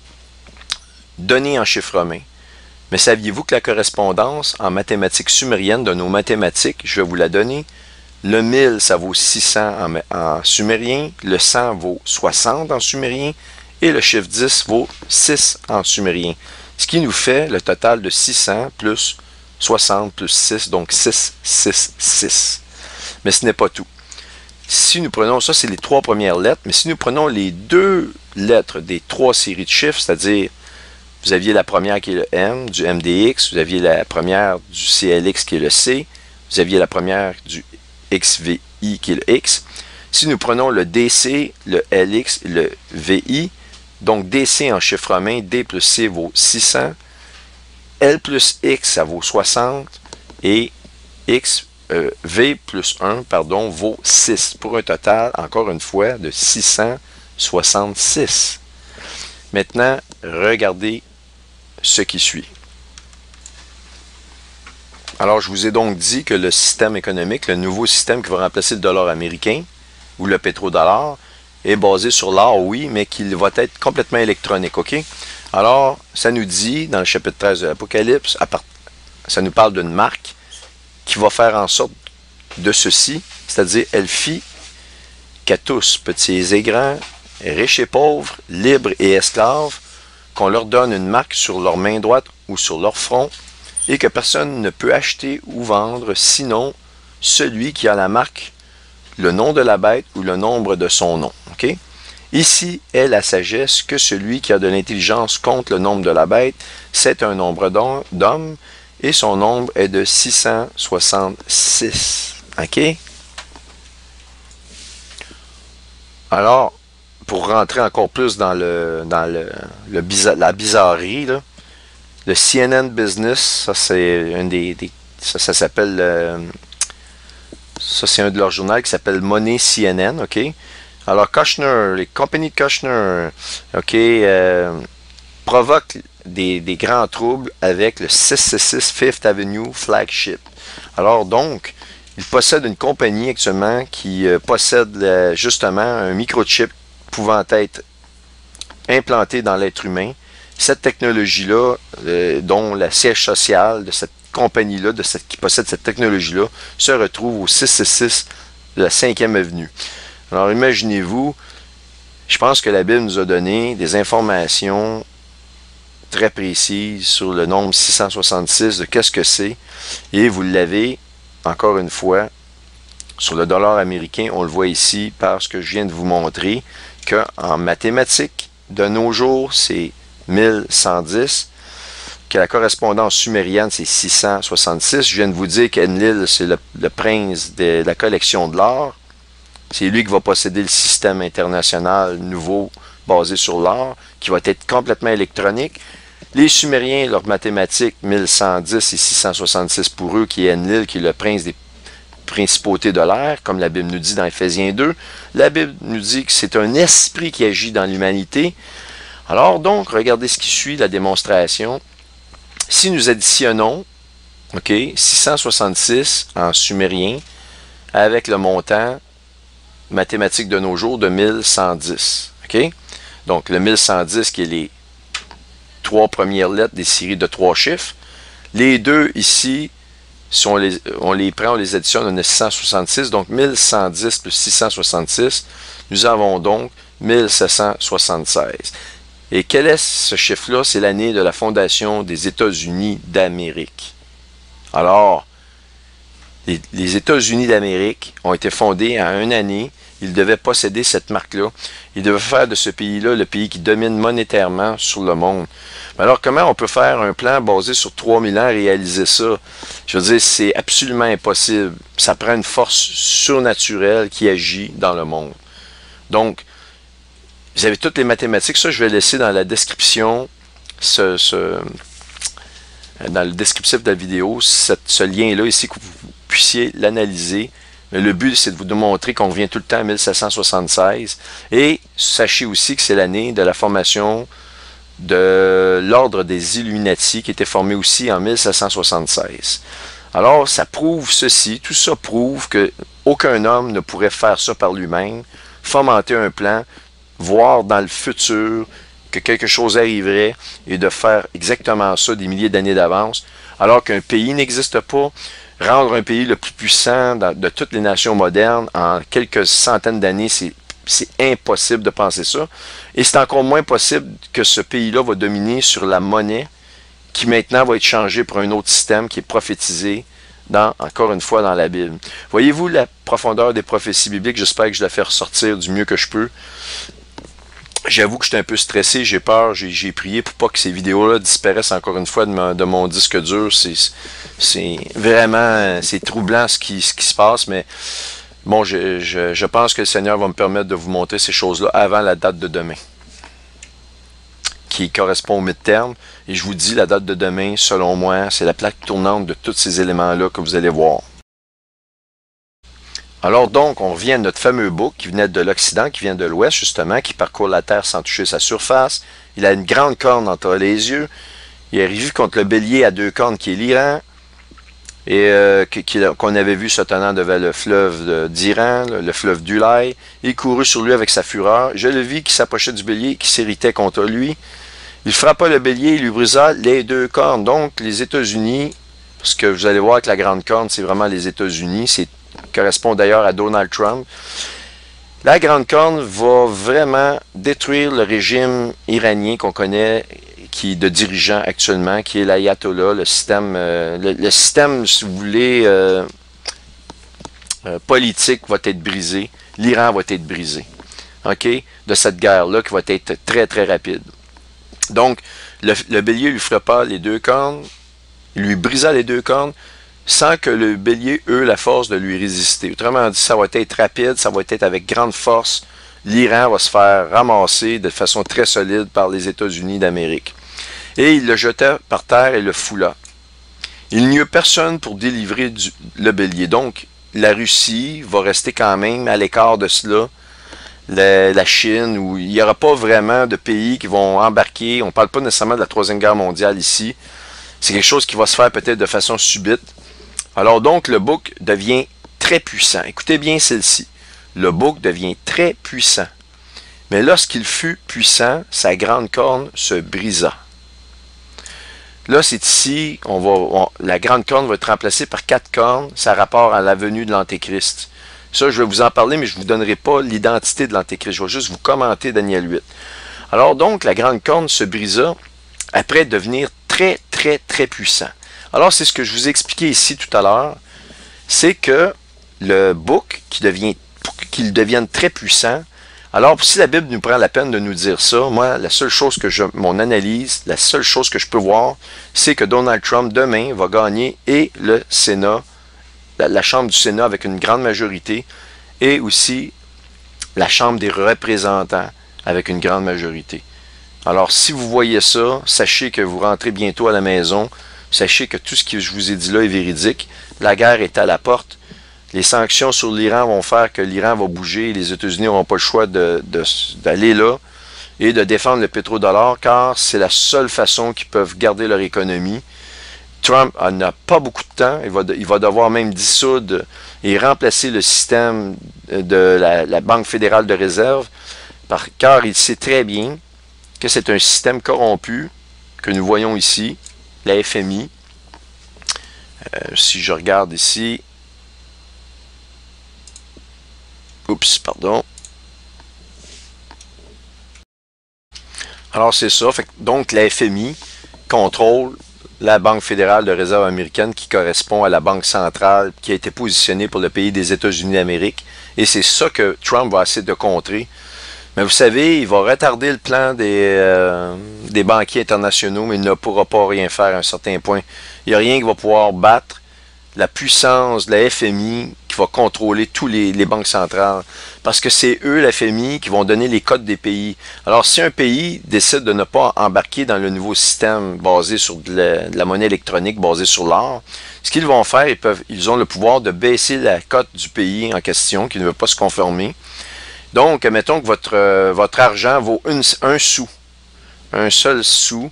donné en chiffre romain. Mais saviez-vous que la correspondance en mathématiques sumériennes de nos mathématiques, je vais vous la donner, le 1000 ça vaut 600 en sumérien, le 100 vaut 60 en sumérien et le chiffre 10 vaut 6 en sumérien. Ce qui nous fait le total de 600 plus 60 plus 6, donc 6, 6, 6. Mais ce n'est pas tout. Si nous prenons, ça c'est les 3 premières lettres, mais si nous prenons les 2 lettres des 3 séries de chiffres, c'est-à-dire vous aviez la première qui est le M, du MDX, vous aviez la première du CLX qui est le C, vous aviez la première du XVI qui est le X. Si nous prenons le DC, le LX et le VI, donc DC en chiffre romain, D plus C vaut 600, L plus X ça vaut 60 et V plus 1 pardon, vaut 6 pour un total, encore une fois, de 666. Maintenant, regardez ce qui suit. Alors, je vous ai donc dit que le système économique, le nouveau système qui va remplacer le dollar américain ou le pétrodollar, est basé sur l'or, oui, mais qu'il va être complètement électronique, OK? Alors, ça nous dit, dans le chapitre 13 de l'Apocalypse, ça nous parle d'une marque qui va faire en sorte de ceci, c'est-à-dire, elle fit qu'à tous, petits et grands, riches et pauvres, libres et esclaves, qu'on leur donne une marque sur leur main droite ou sur leur front, et que personne ne peut acheter ou vendre sinon celui qui a la marque, le nom de la bête ou le nombre de son nom. Okay? Ici est la sagesse que celui qui a de l'intelligence compte le nombre de la bête, c'est un nombre d'hommes, et son nombre est de 666. OK? Alors, pour rentrer encore plus dans la bizarrerie, là, le CNN Business, ça c'est un ça s'appelle ça c'est un de leurs journaux qui s'appelle Money CNN, OK? Alors Kushner, les compagnies de Kushner, OK, provoquent des grands troubles avec le 666 Fifth Avenue Flagship. Alors donc, il possède une compagnie actuellement qui possède justement un microchip pouvant être implanté dans l'être humain. Cette technologie-là, dont la siège social de cette compagnie-là, qui possède cette technologie-là, se retrouve au 666 de la 5e avenue. Alors imaginez-vous, je pense que la Bible nous a donné des informations très précises sur le nombre 666, de qu'est-ce que c'est, et vous l'avez, encore une fois, sur le dollar américain, on le voit ici par ce que je viens de vous montrer, qu'en mathématiques, de nos jours, c'est 1110, que la correspondance sumérienne, c'est 666. Je viens de vous dire qu'Enlil, c'est le prince de la collection de l'or. C'est lui qui va posséder le système international nouveau basé sur l'or, qui va être complètement électronique. Les Sumériens, leurs mathématiques, 1110 et 666 pour eux, qui est Enlil, qui est le prince des principautés de l'air, comme la Bible nous dit dans Éphésiens 2. La Bible nous dit que c'est un esprit qui agit dans l'humanité. Alors donc, regardez ce qui suit la démonstration. Si nous additionnons 666 en sumérien avec le montant mathématique de nos jours de 1110. Donc le 1110 qui est les 3 premières lettres des séries de 3 chiffres. Les deux ici, si on les prend, on les additionne, on a 666. Donc 1110 plus 666, nous avons donc 1776. Et quel est ce chiffre-là? C'est l'année de la fondation des États-Unis d'Amérique. Alors, les États-Unis d'Amérique ont été fondés à une année. Ils devaient posséder cette marque-là. Ils devaient faire de ce pays-là le pays qui domine monétairement sur le monde. Mais alors, comment on peut faire un plan basé sur 3000 ans et réaliser ça? Je veux dire, c'est absolument impossible. Ça prend une force surnaturelle qui agit dans le monde. Donc, vous avez toutes les mathématiques. Ça, je vais laisser dans la description, dans le descriptif de la vidéo, ce lien-là ici, que vous puissiez l'analyser. Mais le but, c'est de vous démontrer qu'on revient tout le temps à 1776. Et sachez aussi que c'est l'année de la formation de l'ordre des Illuminati, qui était formé aussi en 1776. Alors, ça prouve ceci. Tout ça prouve qu'aucun homme ne pourrait faire ça par lui-même, fomenter un plan, voir dans le futur que quelque chose arriverait et de faire exactement ça des milliers d'années d'avance, alors qu'un pays n'existe pas. Rendre un pays le plus puissant de toutes les nations modernes en quelques centaines d'années, c'est impossible de penser ça. Et c'est encore moins possible que ce pays-là va dominer sur la monnaie qui maintenant va être changée pour un autre système qui est prophétisé encore une fois dans la Bible. Voyez-vous la profondeur des prophéties bibliques? J'espère que je la fais ressortir du mieux que je peux. J'avoue que j'étais un peu stressé, j'ai peur, j'ai prié pour pas que ces vidéos-là disparaissent encore une fois de mon disque dur. C'est vraiment, c'est troublant ce qui se passe, mais bon, je pense que le Seigneur va me permettre de vous montrer ces choses-là avant la date de demain, qui correspond au mi-terme. Et je vous dis, la date de demain, selon moi, c'est la plaque tournante de tous ces éléments-là que vous allez voir. Alors donc, on revient à notre fameux bouc qui venait de l'Occident, qui vient de l'Ouest justement, qui parcourt la Terre sans toucher sa surface. Il a une grande corne entre les yeux. Il est arrivé contre le bélier à 2 cornes qui est l'Iran, et qu'on avait vu se tenant devant le fleuve d'Iran, le fleuve d'Ulai. Il courut sur lui avec sa fureur. Je le vis qui s'approchait du bélier, qui s'irritait contre lui. Il frappa le bélier et lui brisa les 2 cornes. Donc, les États-Unis, parce que vous allez voir que la grande corne, c'est vraiment les États-Unis, c'est correspond d'ailleurs à Donald Trump. La Grande Corne va vraiment détruire le régime iranien qu'on connaît, qui est de dirigeant actuellement, qui est l'ayatollah, le système, si vous voulez, politique va être brisé. L'Iran va être brisé. De cette guerre-là qui va être très, très rapide. Donc, le bélier lui frappa les 2 cornes, il lui brisa les 2 cornes, sans que le bélier ait la force de lui résister. Autrement dit, ça va être rapide, ça va être avec grande force. L'Iran va se faire ramasser de façon très solide par les États-Unis d'Amérique. Et il le jeta par terre et le foula. Il n'y eut personne pour délivrer le bélier. Donc, la Russie va rester quand même à l'écart de cela. la Chine, où il n'y aura pas vraiment de pays qui vont embarquer. On ne parle pas nécessairement de la Troisième Guerre mondiale ici. C'est quelque chose qui va se faire peut-être de façon subite. Alors donc, le bouc devient très puissant. Écoutez bien celle-ci. Le bouc devient très puissant. Mais lorsqu'il fut puissant, sa grande corne se brisa. Là, c'est ici, la grande corne va être remplacée par 4 cornes. Ça a rapport à la venue de l'Antéchrist. Ça, je vais vous en parler, mais je ne vous donnerai pas l'identité de l'Antéchrist. Je vais juste vous commenter Daniel 8. Alors donc, la grande corne se brisa après devenir très, très, très puissant. Alors, c'est ce que je vous ai expliqué ici tout à l'heure. C'est que le bouc, qu'il devienne très puissant. Alors, si la Bible nous prend la peine de nous dire ça, moi, la seule chose mon analyse, la seule chose que je peux voir, c'est que Donald Trump, demain, va gagner et le Sénat, la Chambre du Sénat avec une grande majorité, et aussi la Chambre des représentants avec une grande majorité. Alors, si vous voyez ça, sachez que vous rentrez bientôt à la maison, sachez que tout ce que je vous ai dit là est véridique. La guerre est à la porte. Les sanctions sur l'Iran vont faire que l'Iran va bouger et les États-Unis n'auront pas le choix d'aller là et de défendre le pétrodollar, car c'est la seule façon qu'ils peuvent garder leur économie. Trump n'a pas beaucoup de temps. Il va devoir même dissoudre et remplacer le système de la Banque fédérale de réserve, car il sait très bien que c'est un système corrompu que nous voyons ici, la FMI. Si je regarde ici, oups, pardon. Alors c'est ça, donc la FMI contrôle la Banque fédérale de réserve américaine qui correspond à la Banque centrale qui a été positionnée pour le pays des États-Unis d'Amérique. Et c'est ça que Trump va essayer de contrer. Mais vous savez, il va retarder le plan des banquiers internationaux, mais il ne pourra pas rien faire à un certain point. Il n'y a rien qui va pouvoir battre la puissance de la FMI qui va contrôler tous les banques centrales. Parce que c'est eux, la FMI, qui vont donner les codes des pays. Alors, si un pays décide de ne pas embarquer dans le nouveau système basé sur de la monnaie électronique, basé sur l'or, ce qu'ils vont faire, ils ont le pouvoir de baisser la cote du pays en question, qui ne veut pas se conformer. Donc, mettons que votre argent vaut un sou, un seul sou,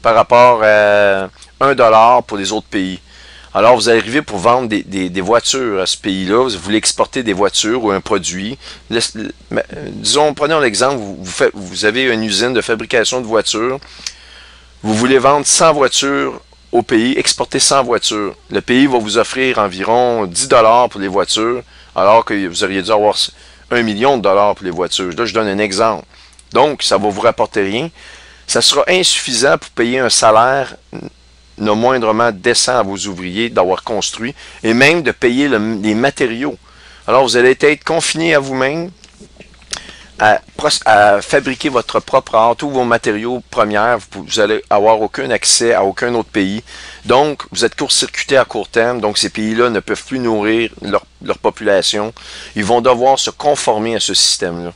par rapport à $1 pour les autres pays. Alors, vous arrivez pour vendre des voitures à ce pays-là, vous voulez exporter des voitures ou un produit. Disons, prenons l'exemple, vous avez une usine de fabrication de voitures, vous voulez vendre 100 voitures au pays, exporter 100 voitures. Le pays va vous offrir environ $10 pour les voitures, alors que vous auriez dû avoir $1 million pour les voitures. Là, je donne un exemple. Donc, ça va vous rapporter rien. Ça sera insuffisant pour payer un salaire non moindrement décent à vos ouvriers d'avoir construit et même de payer les matériaux. Alors, vous allez être confiné à vous-même à fabriquer votre propre art, tous vos matériaux premiers. Vous allez avoir aucun accès à aucun autre pays. Donc, vous êtes court-circuité à court terme. Donc, ces pays-là ne peuvent plus nourrir leur population. Ils vont devoir se conformer à ce système-là.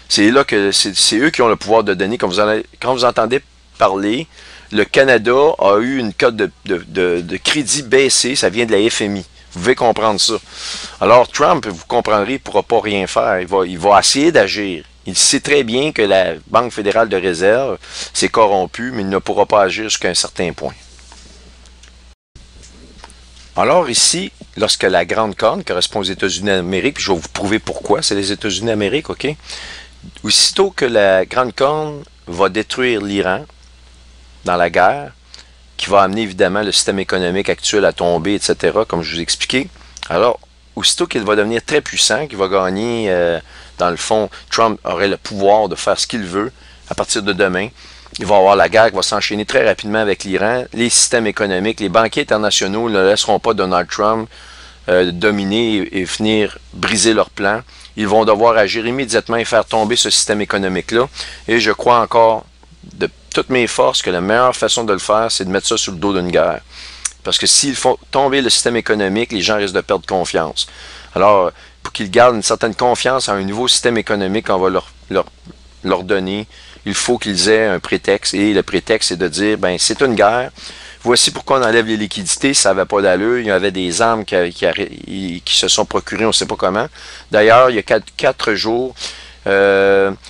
C'est là que c'est eux qui ont le pouvoir de donner. Quand vous entendez parler, le Canada a eu une cote de crédit baissée, ça vient de la FMI. Vous devez comprendre ça. Alors Trump, vous comprendrez, il ne pourra pas rien faire. Il va essayer d'agir. Il sait très bien que la Banque fédérale de réserve s'est corrompue, mais il ne pourra pas agir jusqu'à un certain point. Alors ici, lorsque la grande corne correspond aux États-Unis d'Amérique, puis je vais vous prouver pourquoi c'est les États-Unis d'Amérique, ok? Aussitôt que la grande corne va détruire l'Iran dans la guerre, qui va amener évidemment le système économique actuel à tomber, etc., comme je vous ai expliqué. Alors, aussitôt qu'il va devenir très puissant, qu'il va gagner, dans le fond, Trump aurait le pouvoir de faire ce qu'il veut à partir de demain. Il va y avoir la guerre qui va s'enchaîner très rapidement avec l'Iran. Les systèmes économiques, les banquiers internationaux ne laisseront pas Donald Trump dominer et venir briser leurs plans. Ils vont devoir agir immédiatement et faire tomber ce système économique-là. Et je crois encore de toutes mes forces que la meilleure façon de le faire, c'est de mettre ça sur le dos d'une guerre. Parce que s'ils font tomber le système économique, les gens risquent de perdre confiance. Alors, pour qu'ils gardent une certaine confiance à un nouveau système économique qu'on va leur donner, il faut qu'ils aient un prétexte. Et le prétexte, c'est de dire, ben c'est une guerre. Voici pourquoi on enlève les liquidités. Ça n'avait pas d'allure. Il y avait des armes qui se sont procurées, on ne sait pas comment. D'ailleurs, il y a 4 jours,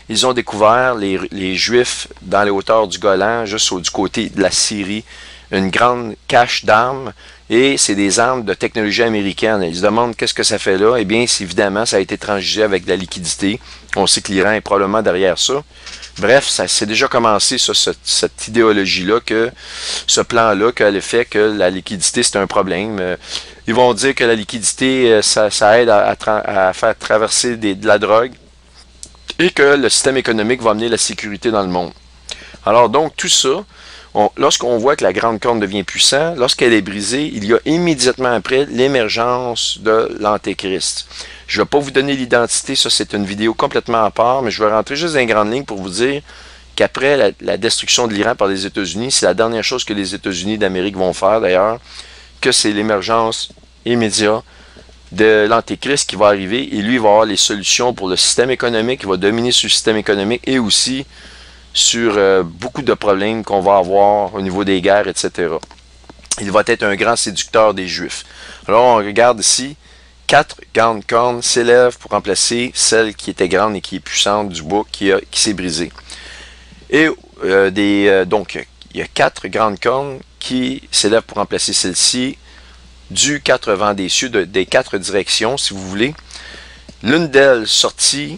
Ils ont découvert, les Juifs, dans les hauteurs du Golan, juste du côté de la Syrie, une grande cache d'armes, et c'est des armes de technologie américaine. Ils se demandent qu'est-ce que ça fait là. Eh bien, évidemment, ça a été transgé avec de la liquidité. On sait que l'Iran est probablement derrière ça. Bref, ça s'est déjà commencé, ça, cette idéologie-là, que ce plan-là, que le fait que la liquidité, c'est un problème. Ils vont dire que la liquidité, ça aide à faire traverser de la drogue et que le système économique va amener la sécurité dans le monde. Alors donc, tout ça, lorsqu'on voit que la grande corne devient puissante, lorsqu'elle est brisée, il y a immédiatement après l'émergence de l'Antéchrist. Je ne vais pas vous donner l'identité, ça c'est une vidéo complètement à part, mais je vais rentrer juste dans les grandes lignes pour vous dire qu'après la destruction de l'Iran par les États-Unis, c'est la dernière chose que les États-Unis d'Amérique vont faire d'ailleurs, que c'est l'émergence immédiate de l'Antéchrist qui va arriver, et lui il va avoir les solutions pour le système économique, il va dominer sur le système économique et aussi sur beaucoup de problèmes qu'on va avoir au niveau des guerres, etc. Il va être un grand séducteur des Juifs. Alors on regarde ici, 4 grandes cornes s'élèvent pour remplacer celle qui était grande et qui est puissante du bouc qui s'est brisée. Et donc, il y a 4 grandes cornes qui s'élèvent pour remplacer celle-ci, du 4 vents des cieux, des 4 directions, si vous voulez. De l'une d'elles sortit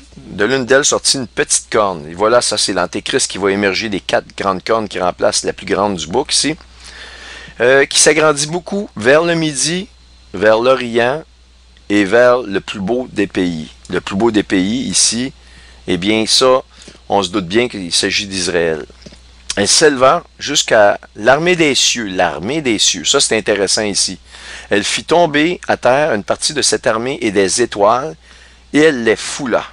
une petite corne. Et voilà, ça c'est l'Antéchrist qui va émerger des 4 grandes cornes qui remplacent la plus grande du bouc ici, qui s'agrandit beaucoup vers le midi, vers l'Orient et vers le plus beau des pays. Le plus beau des pays ici, eh bien ça, on se doute bien qu'il s'agit d'Israël. Elle s'éleva jusqu'à l'armée des cieux. L'armée des cieux, ça c'est intéressant ici. Elle fit tomber à terre une partie de cette armée et des étoiles, et elle les foula.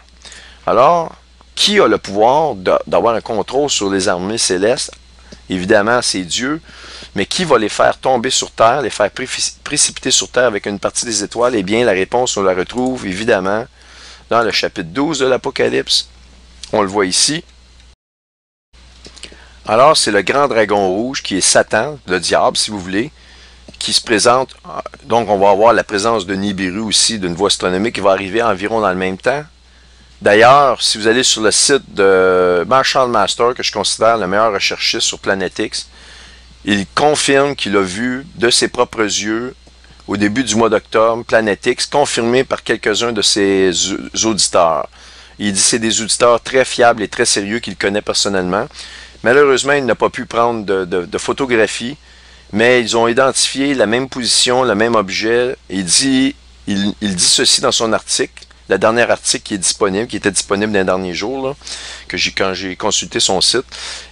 Alors, qui a le pouvoir d'avoir un contrôle sur les armées célestes? Évidemment, c'est Dieu. Mais qui va les faire tomber sur terre, les faire précipiter sur terre avec une partie des étoiles? Eh bien, la réponse, on la retrouve évidemment dans le chapitre 12 de l'Apocalypse. On le voit ici. Alors, c'est le grand dragon rouge qui est Satan, le diable, si vous voulez, qui se présente. Donc, on va avoir la présence de Nibiru aussi, d'une voie astronomique qui va arriver environ dans le même temps. D'ailleurs, si vous allez sur le site de Marshall Master, que je considère le meilleur recherchiste sur Planète X, il confirme qu'il a vu de ses propres yeux, au début du mois d'octobre, Planète X, confirmé par quelques-uns de ses auditeurs. Il dit que c'est des auditeurs très fiables et très sérieux qu'il connaît personnellement. Malheureusement, il n'a pas pu prendre de photographie, mais ils ont identifié la même position, le même objet. Il dit ceci dans son article, le dernier article qui est disponible, qui était disponible dans les derniers jours, là, quand j'ai consulté son site.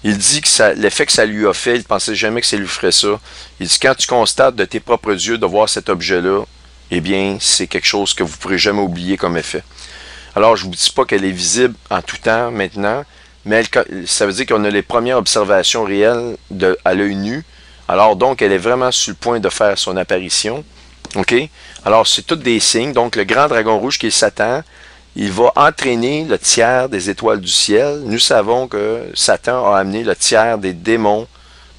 Il dit que l'effet que ça lui a fait, il ne pensait jamais que ça lui ferait ça. Il dit quand tu constates de tes propres yeux de voir cet objet-là, eh bien, c'est quelque chose que vous ne pourrez jamais oublier comme effet. Alors, je ne vous dis pas qu'elle est visible en tout temps maintenant, mais ça veut dire qu'on a les premières observations réelles à l'œil nu. Alors, donc, elle est vraiment sur le point de faire son apparition. OK? Alors, c'est tous des signes. Donc, le grand dragon rouge qui est Satan, il va entraîner le tiers des étoiles du ciel. Nous savons que Satan a amené le tiers des démons,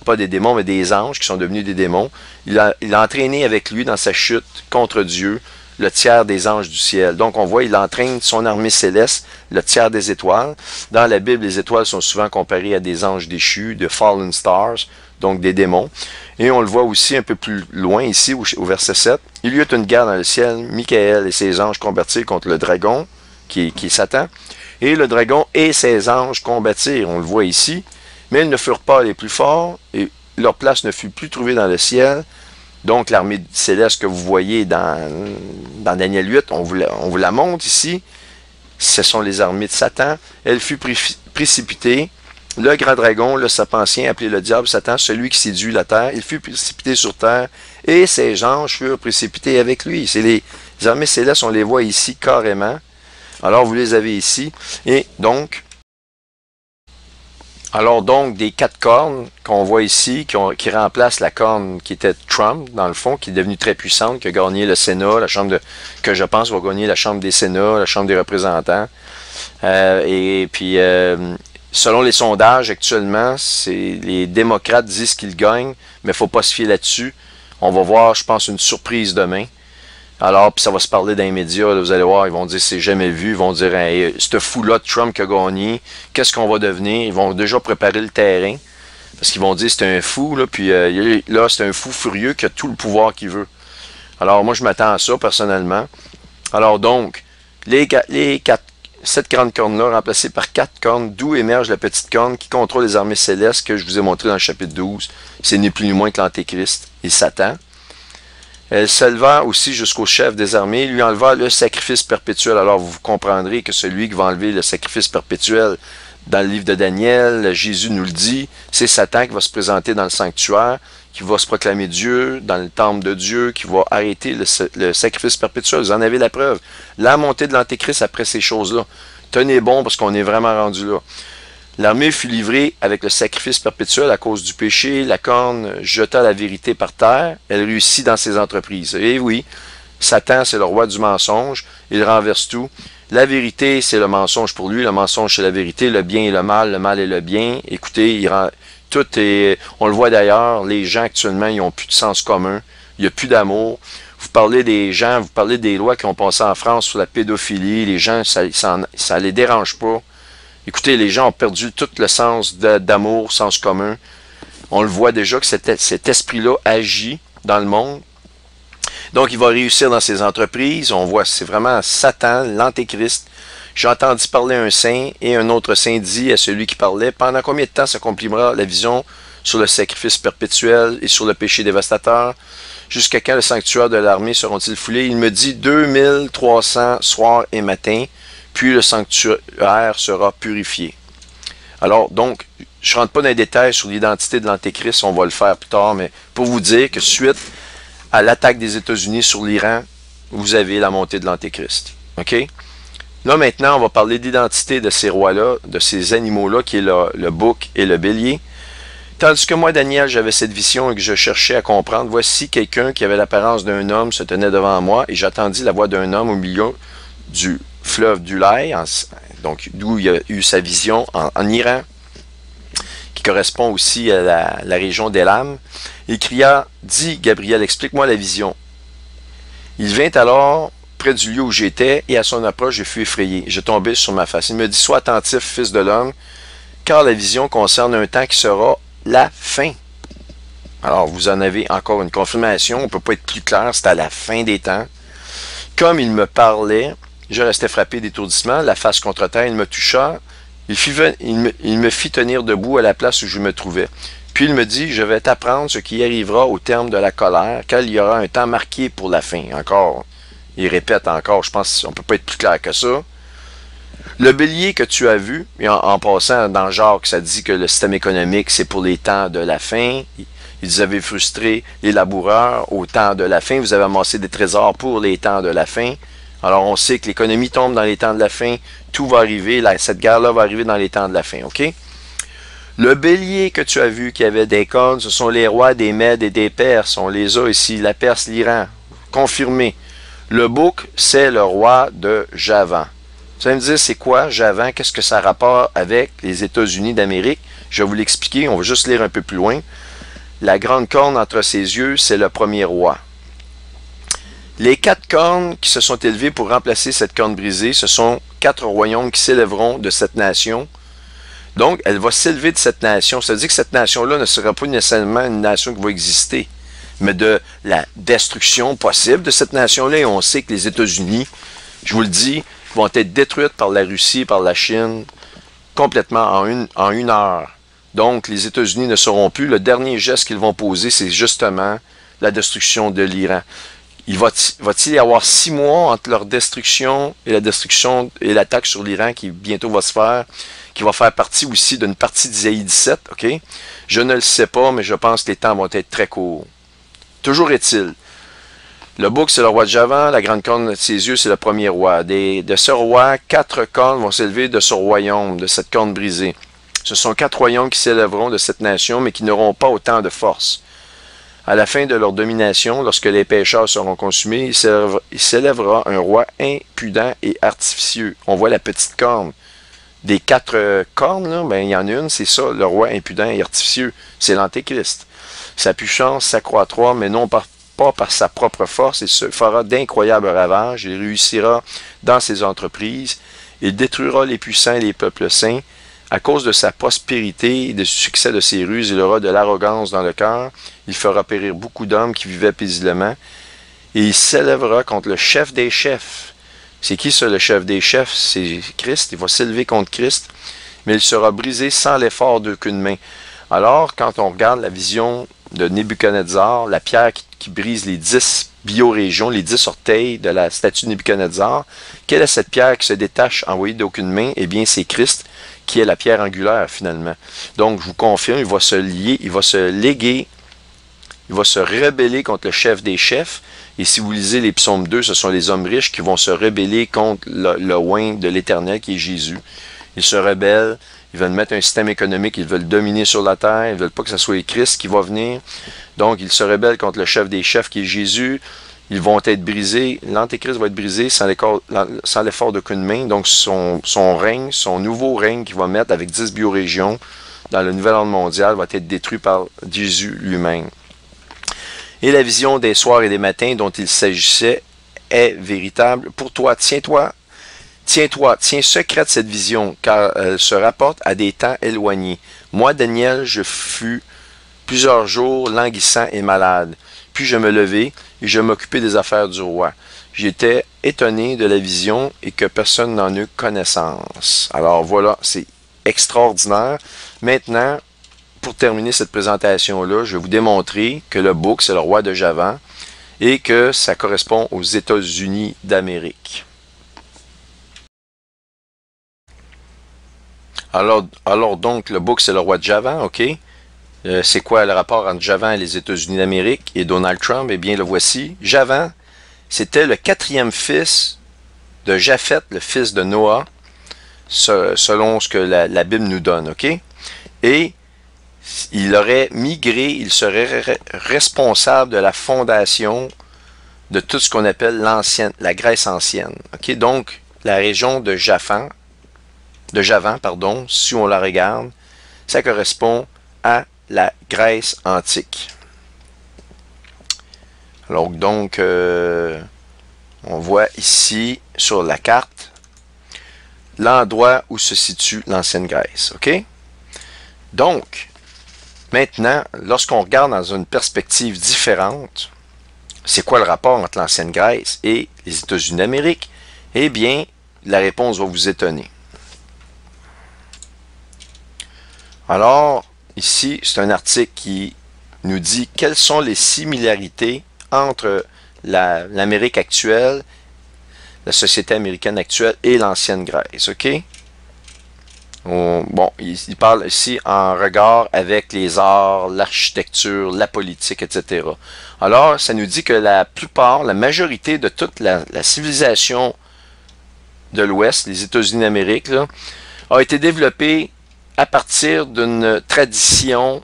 pas des démons, mais des anges qui sont devenus des démons. Il a entraîné avec lui dans sa chute contre Dieu le tiers des anges du ciel. Donc, on voit, il entraîne son armée céleste, le tiers des étoiles. Dans la Bible, les étoiles sont souvent comparées à des anges déchus, de fallen stars, donc des démons. Et on le voit aussi un peu plus loin ici, au verset 7. Il y eut une guerre dans le ciel, Michael et ses anges combattirent contre le dragon, qui est Satan, et le dragon et ses anges combattirent, on le voit ici, mais ils ne furent pas les plus forts, et leur place ne fut plus trouvée dans le ciel. Donc l'armée céleste que vous voyez dans Daniel 8, on vous la montre ici, ce sont les armées de Satan. Elle fut précipitée. Le grand dragon, le serpent ancien, appelé le diable, Satan, celui qui séduit la terre, il fut précipité sur terre, et ses anges furent précipités avec lui. C'est les armées célestes, on les voit ici carrément. Alors, vous les avez ici. Et donc, des 4 cornes qu'on voit ici, qui remplacent la corne qui était Trump, dans le fond, qui est devenue très puissante, qui a gagné le Sénat, que je pense va gagner la Chambre des Sénats, la Chambre des représentants. Selon les sondages actuellement, les démocrates disent qu'ils gagnent, mais il ne faut pas se fier là-dessus. On va voir, je pense, une surprise demain. Alors, puis ça va se parler dans les médias, là, vous allez voir, ils vont dire c'est jamais vu, ils vont dire hey, ce fou-là de Trump qui a gagné, qu'est-ce qu'on va devenir? Ils vont déjà préparer le terrain, parce qu'ils vont dire c'est un fou, là, puis là, c'est un fou furieux qui a tout le pouvoir qu'il veut. Alors, moi, je m'attends à ça, personnellement. Alors, donc, cette grande corne-là, remplacée par 4 cornes, d'où émerge la petite corne qui contrôle les armées célestes que je vous ai montré dans le chapitre 12. C'est ni plus ni moins que l'Antéchrist et Satan. Elle s'éleva aussi jusqu'au chef des armées, lui enleva le sacrifice perpétuel. Alors vous comprendrez que celui qui va enlever le sacrifice perpétuel dans le livre de Daniel, Jésus nous le dit, c'est Satan qui va se présenter dans le sanctuaire, qui va se proclamer Dieu, dans le temple de Dieu, qui va arrêter le sacrifice perpétuel. Vous en avez la preuve. La montée de l'Antéchrist après ces choses-là. Tenez bon parce qu'on est vraiment rendu là. L'armée fut livrée avec le sacrifice perpétuel à cause du péché. La corne jeta la vérité par terre. Elle réussit dans ses entreprises. Et oui, Satan, c'est le roi du mensonge. Il renverse tout. La vérité, c'est le mensonge pour lui. Le mensonge, c'est la vérité. Le bien et le mal est le bien. Écoutez, tout est... On le voit d'ailleurs, les gens actuellement, ils n'ont plus de sens commun. Il n'y a plus d'amour. Vous parlez des gens, vous parlez des lois qui ont passé en France sur la pédophilie. Les gens, ça les dérange pas. Écoutez, les gens ont perdu tout le sens d'amour, sens commun. On le voit déjà que cet esprit-là agit dans le monde. Donc, il va réussir dans ses entreprises. On voit, c'est vraiment Satan, l'Antéchrist. J'ai entendu parler un saint et un autre saint dit à celui qui parlait, pendant combien de temps s'accomplira la vision sur le sacrifice perpétuel et sur le péché dévastateur? Jusqu'à quand le sanctuaire de l'armée seront-ils foulés? Il me dit 2300 soirs et matins. Puis le sanctuaire sera purifié. Alors, donc, je ne rentre pas dans les détails sur l'identité de l'Antéchrist, on va le faire plus tard, mais pour vous dire que suite à l'attaque des États-Unis sur l'Iran, vous avez la montée de l'Antéchrist. OK? Là, maintenant, on va parler d'identité de ces rois-là, de ces animaux-là, qui est le bouc et le bélier. Tandis que moi, Daniel, j'avais cette vision et que je cherchais à comprendre, voici quelqu'un qui avait l'apparence d'un homme se tenait devant moi, et j'attendis la voix d'un homme au milieu du fleuve d'Ulai, donc d'où il a eu sa vision en Iran, qui correspond aussi à la région d'Elam. Il cria, dis Gabriel, explique-moi la vision. Il vint alors près du lieu où j'étais, et à son approche, je fus effrayé. Je tombai sur ma face. Il me dit, sois attentif, fils de l'homme, car la vision concerne un temps qui sera la fin. Alors, vous en avez encore une confirmation, on ne peut pas être plus clair, c'est à la fin des temps. Comme il me parlait, je restais frappé d'étourdissement, la face contre terre, il me toucha, il me fit tenir debout à la place où je me trouvais. Puis il me dit, je vais t'apprendre ce qui arrivera au terme de la colère, car il y aura un temps marqué pour la fin. Encore, il répète encore, je pense qu'on ne peut pas être plus clair que ça. Le bélier que tu as vu, et en passant dans Jacques, ça dit que le système économique, c'est pour les temps de la fin. Ils avaient frustré les laboureurs au temps de la fin. Vous avez amassé des trésors pour les temps de la fin. Alors, on sait que l'économie tombe dans les temps de la fin. Tout va arriver. Cette guerre-là va arriver dans les temps de la fin. OK? Le bélier que tu as vu qui avait des cornes, ce sont les rois des Mèdes et des Perses. On les a ici. La Perse, l'Iran. Confirmé. Le bouc, c'est le roi de Javan. Vous allez me dire, c'est quoi Javan? Qu'est-ce que ça a rapport avec les États-Unis d'Amérique? Je vais vous l'expliquer. On va juste lire un peu plus loin. La grande corne entre ses yeux, c'est le premier roi. Les 4 cornes qui se sont élevées pour remplacer cette corne brisée, ce sont 4 royaumes qui s'élèveront de cette nation. Donc, elle va s'élever de cette nation. Ça veut dire que cette nation-là ne sera pas nécessairement une nation qui va exister, mais de la destruction possible de cette nation-là. Et on sait que les États-Unis, je vous le dis, vont être détruites par la Russie, par la Chine, complètement en une heure. Donc, les États-Unis ne seront plus. Le dernier geste qu'ils vont poser, c'est justement la destruction de l'Iran. Va-t-il y avoir 6 mois entre leur destruction et l'attaque sur l'Iran qui bientôt va se faire, qui va faire partie aussi d'une partie d'Isaïe 17, OK? Je ne le sais pas, mais je pense que les temps vont être très courts. Toujours est-il, le bouc, c'est le roi de Javan, la grande corne de ses yeux, c'est le premier roi. De ce roi, 4 cornes vont s'élever de ce royaume, de cette corne brisée. Ce sont 4 royaumes qui s'élèveront de cette nation, mais qui n'auront pas autant de force. À la fin de leur domination, lorsque les pécheurs seront consumés, il s'élèvera un roi impudent et artificieux. On voit la petite corne. Des 4 cornes, là, ben, il y en a une, c'est ça, le roi impudent et artificieux. C'est l'Antéchrist. Sa puissance s'accroîtra, mais non pas par sa propre force, il se fera d'incroyables ravages, il réussira dans ses entreprises, il détruira les puissants et les peuples saints. À cause de sa prospérité et du succès de ses ruses, il aura de l'arrogance dans le cœur, il fera périr beaucoup d'hommes qui vivaient paisiblement, et il s'élèvera contre le chef des chefs. C'est qui ça, le chef des chefs? C'est Christ, il va s'élever contre Christ, mais il sera brisé sans l'effort d'aucune main. Alors, quand on regarde la vision de Nebuchadnezzar, la pierre qui brise les 10 biorégions, les 10 orteils de la statue de Nebuchadnezzar, quelle est cette pierre qui se détache envoyée d'aucune main? Eh bien, c'est Christ, qui est la pierre angulaire, finalement. Donc, je vous confirme, il va se lier, il va se léguer, il va se rebeller contre le chef des chefs. Et si vous lisez les psaumes 2, ce sont les hommes riches qui vont se rebeller contre le oint de l'Éternel, qui est Jésus. Ils se rebellent, ils veulent mettre un système économique, ils veulent dominer sur la terre, ils ne veulent pas que ce soit Christ qui va venir. Donc, ils se rebellent contre le chef des chefs, qui est Jésus. Ils vont être brisés, l'Antéchrist va être brisé sans l'effort d'aucune main. Donc, son règne, son nouveau règne qu'il va mettre avec 10 biorégions dans le nouvel ordre mondial va être détruit par Jésus lui-même. Et la vision des soirs et des matins dont il s'agissait est véritable. Pour toi, tiens secrète cette vision, car elle se rapporte à des temps éloignés. Moi, Daniel, je fus plusieurs jours languissant et malade. Puis je me levai et je m'occupais des affaires du roi. J'étais étonné de la vision et que personne n'en eut connaissance. Alors voilà, c'est extraordinaire. Maintenant, pour terminer cette présentation-là, je vais vous démontrer que le bouc, c'est le roi de Javan et que ça correspond aux États-Unis d'Amérique. Alors donc, le bouc, c'est le roi de Javan, ok? C'est quoi le rapport entre Javan et les États-Unis d'Amérique et Donald Trump? Eh bien, le voici. Javan, c'était le 4e fils de Japheth, le fils de Noah, selon ce que la Bible nous donne, ok? Et il aurait migré, il serait responsable de la fondation de tout ce qu'on appelle la Grèce ancienne. Ok? Donc, la région de Javan, si on la regarde, ça correspond à la Grèce antique. Alors donc, on voit ici sur la carte l'endroit où se situe l'ancienne Grèce. Ok? Donc, maintenant, lorsqu'on regarde dans une perspective différente, c'est quoi le rapport entre l'ancienne Grèce et les États-Unis d'Amérique? Eh bien, la réponse va vous étonner. Alors, ici, c'est un article qui nous dit quelles sont les similarités entre l'Amérique actuelle, la société américaine actuelle et l'ancienne Grèce. OK? Bon, il parle ici en regard avec les arts, l'architecture, la politique, etc. Alors, ça nous dit que la majorité de toute la civilisation de l'Ouest, les États-Unis d'Amérique, a été développée à partir d'une tradition,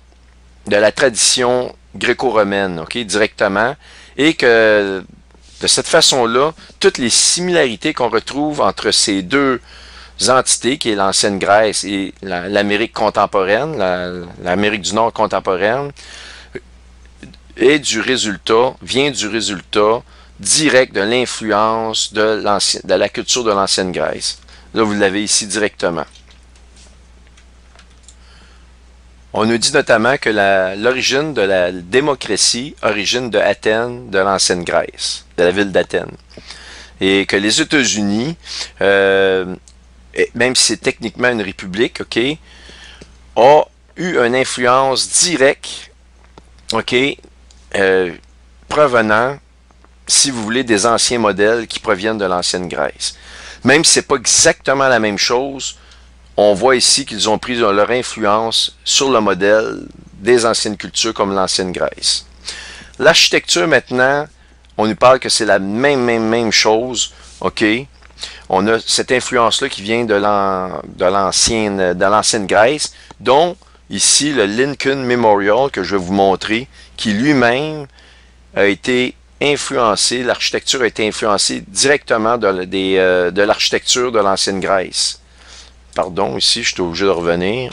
de la tradition gréco-romaine, ok, directement, et que de cette façon-là, toutes les similarités qu'on retrouve entre ces deux entités, qui est l'ancienne Grèce et l'Amérique contemporaine, l'Amérique du Nord contemporaine, vient du résultat direct de l'influence de la culture de l'ancienne Grèce. Là, vous l'avez ici directement. On nous dit notamment que l'origine de la démocratie origine de Athènes, de l'ancienne Grèce, de la ville d'Athènes. Et que les États-Unis, même si c'est techniquement une république, ok, a eu une influence directe, ok, provenant, si vous voulez, des anciens modèles qui proviennent de l'ancienne Grèce. Même si c'est pas exactement la même chose, on voit ici qu'ils ont pris leur influence sur le modèle des anciennes cultures comme l'ancienne Grèce. L'architecture maintenant, on nous parle que c'est la même chose, ok? On a cette influence-là qui vient de l'ancienne Grèce, dont ici le Lincoln Memorial que je vais vous montrer, qui lui-même a été influencé, l'architecture a été influencée directement de l'architecture de l'ancienne Grèce. Pardon, ici, je suis obligé de revenir.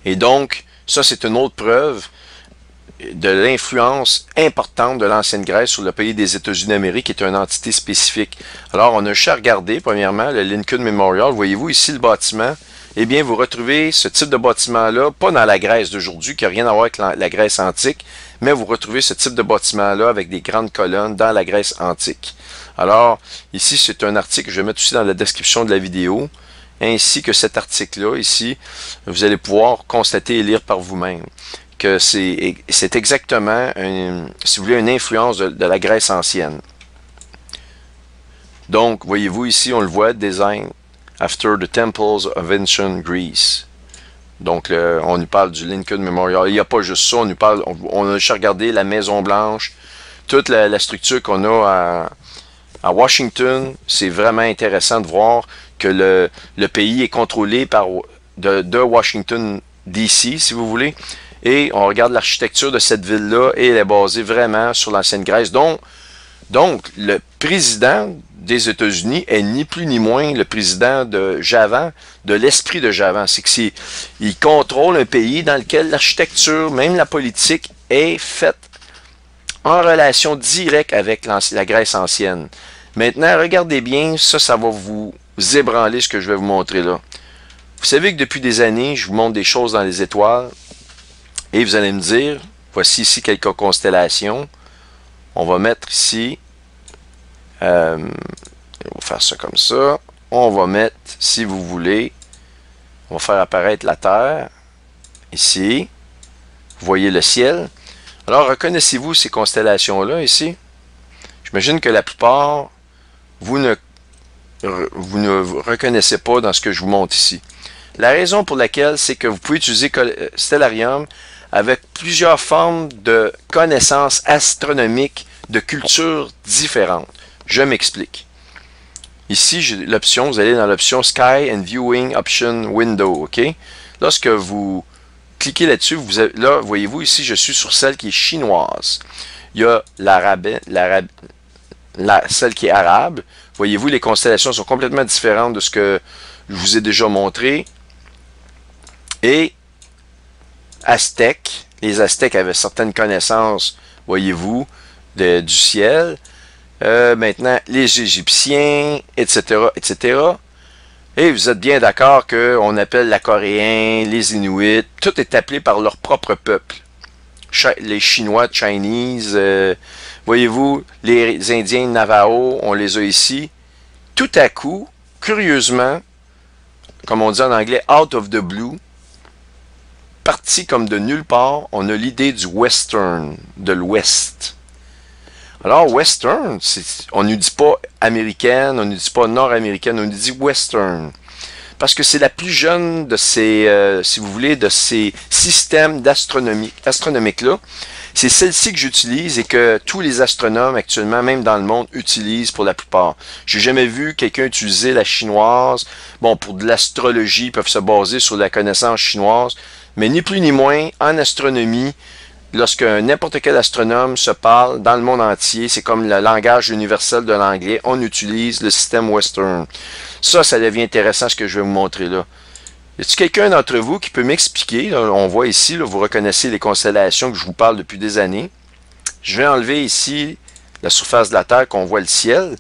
Et donc, ça, c'est une autre preuve de l'influence importante de l'ancienne Grèce sur le pays des États-Unis d'Amérique, qui est une entité spécifique. Alors, on a juste à regarder, premièrement, le Lincoln Memorial. Voyez-vous ici le bâtiment? Eh bien, vous retrouvez ce type de bâtiment-là, pas dans la Grèce d'aujourd'hui, qui n'a rien à voir avec la Grèce antique, mais vous retrouvez ce type de bâtiment-là avec des grandes colonnes dans la Grèce antique. Alors, ici, c'est un article que je vais mettre aussi dans la description de la vidéo, ainsi que cet article-là, ici, vous allez pouvoir constater et lire par vous-même que c'est exactement, si vous voulez, une influence de la Grèce ancienne. Donc, voyez-vous ici, on le voit, Design After the Temples of Ancient Greece. Donc, on nous parle du Lincoln Memorial. Il n'y a pas juste ça, on a juste regardé la Maison Blanche, toute la structure qu'on a à Washington. C'est vraiment intéressant de voir que le pays est contrôlé de Washington, D.C., si vous voulez. Et on regarde l'architecture de cette ville-là et elle est basée vraiment sur l'ancienne Grèce. Donc, le président des États-Unis est ni plus ni moins le président de Javan, de l'esprit de Javan. C'est qu'il contrôle un pays dans lequel l'architecture, même la politique, est faite en relation directe avec la Grèce ancienne. Maintenant, regardez bien, ça va vous ébranler ce que je vais vous montrer là. Vous savez que depuis des années, je vous montre des choses dans les étoiles. Et vous allez me dire, voici ici quelques constellations. On va mettre ici, on va faire ça comme ça. On va mettre, si vous voulez, on va faire apparaître la Terre, ici. Vous voyez le ciel. Alors, reconnaissez-vous ces constellations-là, ici? J'imagine que la plupart, vous ne reconnaissez pas dans ce que je vous montre ici. La raison pour laquelle, c'est que vous pouvez utiliser Stellarium avec plusieurs formes de connaissances astronomiques de cultures différentes. Je m'explique. Ici, j'ai l'option, vous allez dans l'option Sky and Viewing Option Window, OK? Lorsque vous cliquez là-dessus, là, voyez-vous, ici, je suis sur celle qui est chinoise. Il y a celle qui est arabe. Voyez-vous, les constellations sont complètement différentes de ce que je vous ai déjà montré. Et Aztèques, les Aztèques avaient certaines connaissances, voyez-vous, du ciel. Maintenant, les Égyptiens, etc., etc. Et vous êtes bien d'accord qu'on appelle la Coréen, les Inuits, tout est appelé par leur propre peuple. Les Chinois, Chinese, voyez-vous, les Indiens Navajo, on les a ici. Tout à coup, curieusement, comme on dit en anglais, out of the blue, parti comme de nulle part, on a l'idée du western, de l'ouest. Alors, western, on ne dit pas américaine, on ne dit pas nord-américaine, on nous dit western. Parce que c'est la plus jeune de ces, si vous voulez, de ces systèmes astronomiques-là. C'est celle-ci que j'utilise et que tous les astronomes actuellement, même dans le monde, utilisent pour la plupart. J'ai jamais vu quelqu'un utiliser la chinoise. Bon, pour de l'astrologie, ils peuvent se baser sur la connaissance chinoise. Mais ni plus ni moins, en astronomie, lorsque n'importe quel astronome se parle dans le monde entier, c'est comme le langage universel de l'anglais, on utilise le système western. Ça devient intéressant ce que je vais vous montrer là. Y a-t-il quelqu'un d'entre vous qui peut m'expliquer? On voit ici, là, vous reconnaissez les constellations que je vous parle depuis des années. Je vais enlever ici la surface de la Terre, qu'on voit le ciel.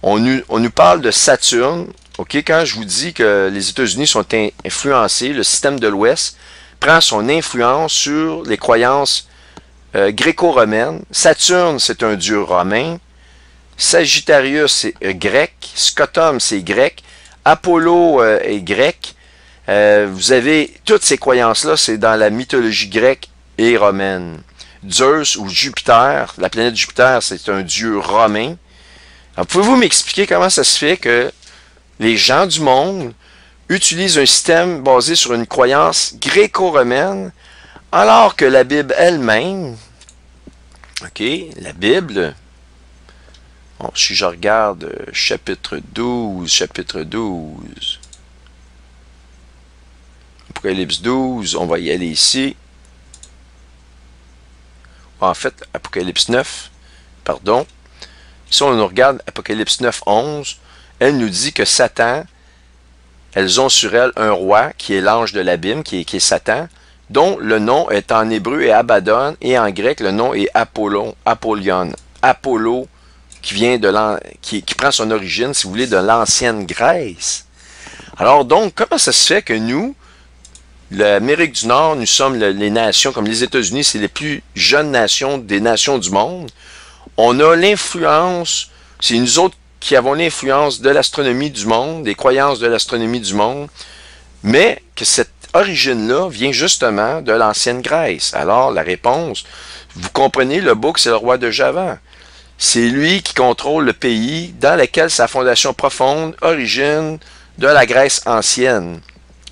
On nous parle de Saturne. OK, quand je vous dis que les États-Unis sont influencés, le système de l'Ouest prend son influence sur les croyances gréco-romaines. Saturne, c'est un dieu romain. Sagittarius, c'est grec. Scotum, c'est grec. Apollo est grec. Vous avez toutes ces croyances-là, c'est dans la mythologie grecque et romaine. Zeus ou Jupiter, la planète Jupiter, c'est un dieu romain. Alors, pouvez-vous m'expliquer comment ça se fait que les gens du monde utilisent un système basé sur une croyance gréco-romaine, alors que la Bible elle-même, OK, la Bible, bon, si je regarde chapitre 12, Apocalypse 12, on va y aller ici. En fait, Apocalypse 9, pardon. Si on nous regarde Apocalypse 9, 11, elle nous dit que Satan, elles ont sur elle un roi qui est l'ange de l'abîme, qui est Satan, dont le nom est en hébreu est Abaddon, et en grec, le nom est Apollon, Apollyon. Apollo, qui vient qui prend son origine, si vous voulez, de l'ancienne Grèce. Alors donc, comment ça se fait que nous, l'Amérique du Nord, nous sommes les nations, comme les États-Unis, c'est les plus jeunes nations des nations du monde. On a l'influence, c'est nous autres qui avons l'influence de l'astronomie du monde, des croyances de l'astronomie du monde, mais que cette origine-là vient justement de l'ancienne Grèce. Alors, la réponse, vous comprenez, le bouc, c'est le roi de Javan. C'est lui qui contrôle le pays dans lequel sa fondation profonde origine de la Grèce ancienne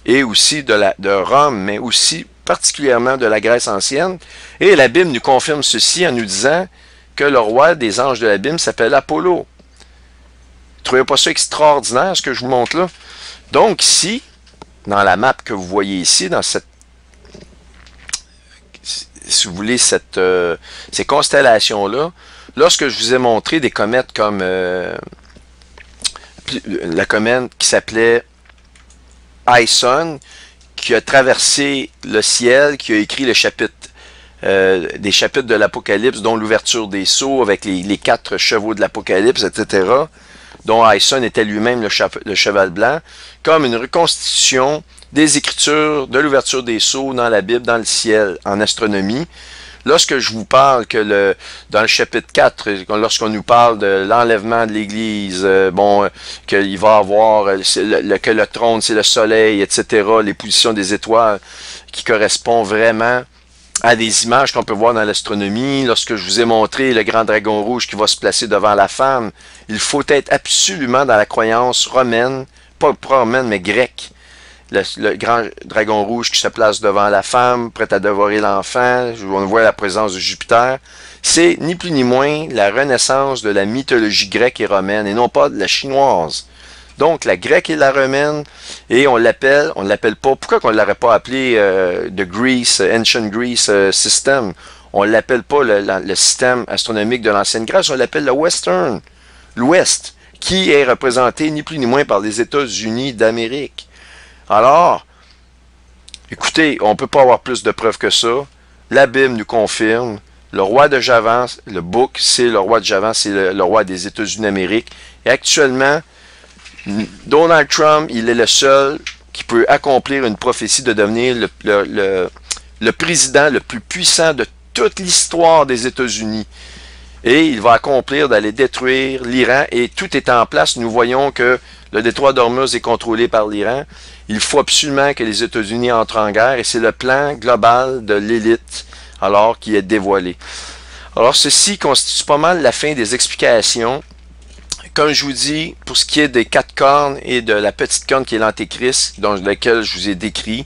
et aussi de Rome, mais aussi particulièrement de la Grèce ancienne. Et la Bible nous confirme ceci en nous disant que le roi des anges de la Bible s'appelle Apollo. Vous ne trouvez pas ça extraordinaire, ce que je vous montre là? Donc ici, dans la map que vous voyez ici, dans cette, si vous voulez, ces constellations-là, lorsque je vous ai montré des comètes comme la comète qui s'appelait Ison, qui a traversé le ciel, qui a écrit le chapitre, des chapitres de l'Apocalypse, dont l'ouverture des sceaux avec les 4 chevaux de l'Apocalypse, etc., dont Ison était lui-même le cheval blanc, comme une reconstitution des Écritures, de l'ouverture des sceaux dans la Bible, dans le ciel, en astronomie. Lorsque je vous parle que dans le chapitre 4, lorsqu'on nous parle de l'enlèvement de l'Église, qu'il va avoir, que le trône, c'est le soleil, etc., les positions des étoiles qui correspondent vraiment à des images qu'on peut voir dans l'astronomie. Lorsque je vous ai montré le grand dragon rouge qui va se placer devant la femme, il faut être absolument dans la croyance romaine, pas romaine, mais grecque. Le grand dragon rouge qui se place devant la femme, prêt à dévorer l'enfant, on voit la présence de Jupiter. C'est ni plus ni moins la renaissance de la mythologie grecque et romaine, et non pas de la chinoise. Donc, la grecque et la romaine, et on l'appelle pas, pourquoi qu'on ne l'aurait pas appelé the Greece, Ancient Greece System? On ne l'appelle pas le système astronomique de l'ancienne Grèce, on l'appelle le Western, l'Ouest, qui est représenté ni plus ni moins par les États-Unis d'Amérique. Alors, écoutez, on ne peut pas avoir plus de preuves que ça. La Bible nous confirme, le roi de Javan, le bouc, c'est le roi de Javan, c'est le roi des États-Unis d'Amérique. Et actuellement, Donald Trump, il est le seul qui peut accomplir une prophétie de devenir le président le plus puissant de toute l'histoire des États-Unis. Et il va accomplir d'aller détruire l'Iran. Et tout est en place. Nous voyons que le détroit d'Ormuz est contrôlé par l'Iran. Il faut absolument que les États-Unis entrent en guerre. Et c'est le plan global de l'élite, alors qui est dévoilé. Alors ceci constitue pas mal la fin des explications. Comme je vous dis, pour ce qui est des 4 cornes et de la petite corne qui est l'Antéchrist, dans laquelle je vous ai décrit,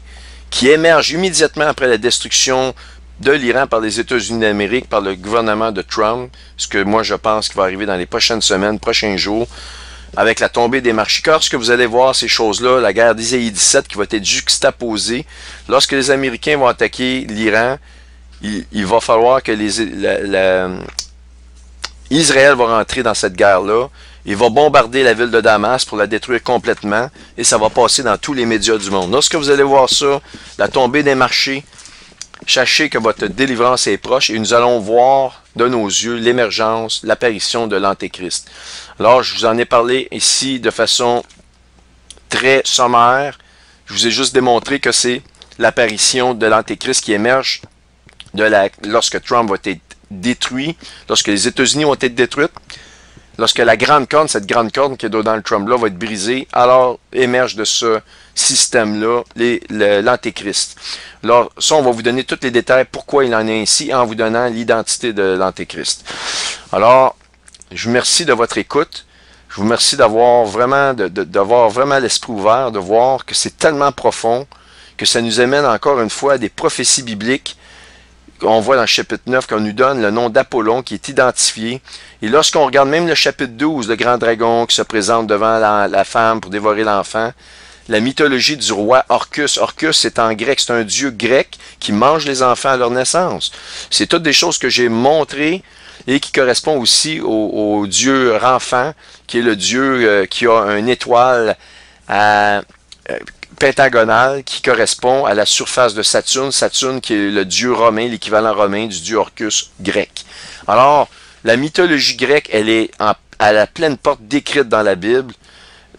qui émerge immédiatement après la destruction de l'Iran par les États-Unis d'Amérique, par le gouvernement de Trump, ce que moi je pense qui va arriver dans les prochaines semaines, prochains jours, avec la tombée des marchikors, ce que vous allez voir ces choses-là, la guerre d'Isaïe 17 qui va être juxtaposée. Lorsque les Américains vont attaquer l'Iran, il va falloir que Israël va rentrer dans cette guerre-là. Il va bombarder la ville de Damas pour la détruire complètement et ça va passer dans tous les médias du monde. Lorsque vous allez voir ça, la tombée des marchés, sachez que votre délivrance est proche et nous allons voir de nos yeux l'émergence, l'apparition de l'Antéchrist. Alors, je vous en ai parlé ici de façon très sommaire. Je vous ai juste démontré que c'est l'apparition de l'Antéchrist qui émerge lorsque Trump va être détruit, lorsque les États-Unis vont être détruites. Lorsque la grande corne, cette grande corne qui est dans le Trump-là, va être brisée, alors émerge de ce système-là l'Antéchrist. Alors, ça, on va vous donner tous les détails, pourquoi il en est ainsi, en vous donnant l'identité de l'Antéchrist. Alors, je vous remercie de votre écoute. Je vous remercie d'avoir vraiment l'esprit ouvert, de voir que c'est tellement profond, que ça nous amène encore une fois à des prophéties bibliques. On voit dans le chapitre 9 qu'on nous donne le nom d'Apollon qui est identifié. Et lorsqu'on regarde même le chapitre 12, le grand dragon qui se présente devant la femme pour dévorer l'enfant, la mythologie du roi Orcus. Orcus, c'est en grec, c'est un dieu grec qui mange les enfants à leur naissance. C'est toutes des choses que j'ai montrées et qui correspondent aussi au dieu Renfant, qui est le dieu qui a une étoile pentagonale qui correspond à la surface de Saturne. Saturne qui est le dieu romain, l'équivalent romain du dieu Orcus grec. Alors, la mythologie grecque, elle est à la pleine porte décrite dans la Bible.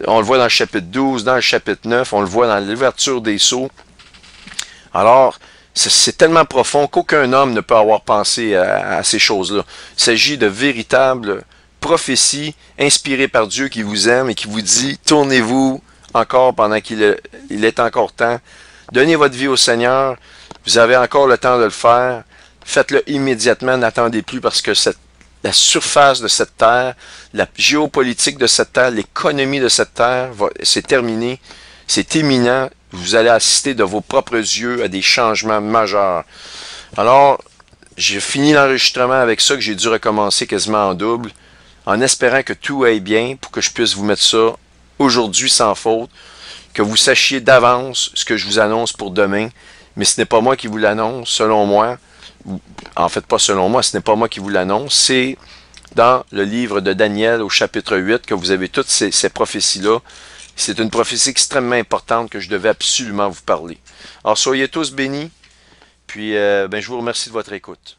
On le voit dans le chapitre 12, dans le chapitre 9, on le voit dans l'ouverture des sceaux. Alors, c'est tellement profond qu'aucun homme ne peut avoir pensé à ces choses-là. Il s'agit de véritables prophéties inspirées par Dieu qui vous aime et qui vous dit, tournez-vous encore pendant qu'il est encore temps. Donnez votre vie au Seigneur. Vous avez encore le temps de le faire. Faites-le immédiatement. N'attendez plus parce que la surface de cette terre, la géopolitique de cette terre, l'économie de cette terre, c'est terminé. C'est imminent. Vous allez assister de vos propres yeux à des changements majeurs. Alors, j'ai fini l'enregistrement avec ça, que j'ai dû recommencer quasiment en double, en espérant que tout aille bien pour que je puisse vous mettre ça aujourd'hui sans faute, que vous sachiez d'avance ce que je vous annonce pour demain, mais ce n'est pas moi qui vous l'annonce, selon moi. En fait, pas selon moi, ce n'est pas moi qui vous l'annonce, c'est dans le livre de Daniel au chapitre 8 que vous avez toutes ces prophéties-là. C'est une prophétie extrêmement importante que je devais absolument vous parler. Alors, soyez tous bénis, puis je vous remercie de votre écoute.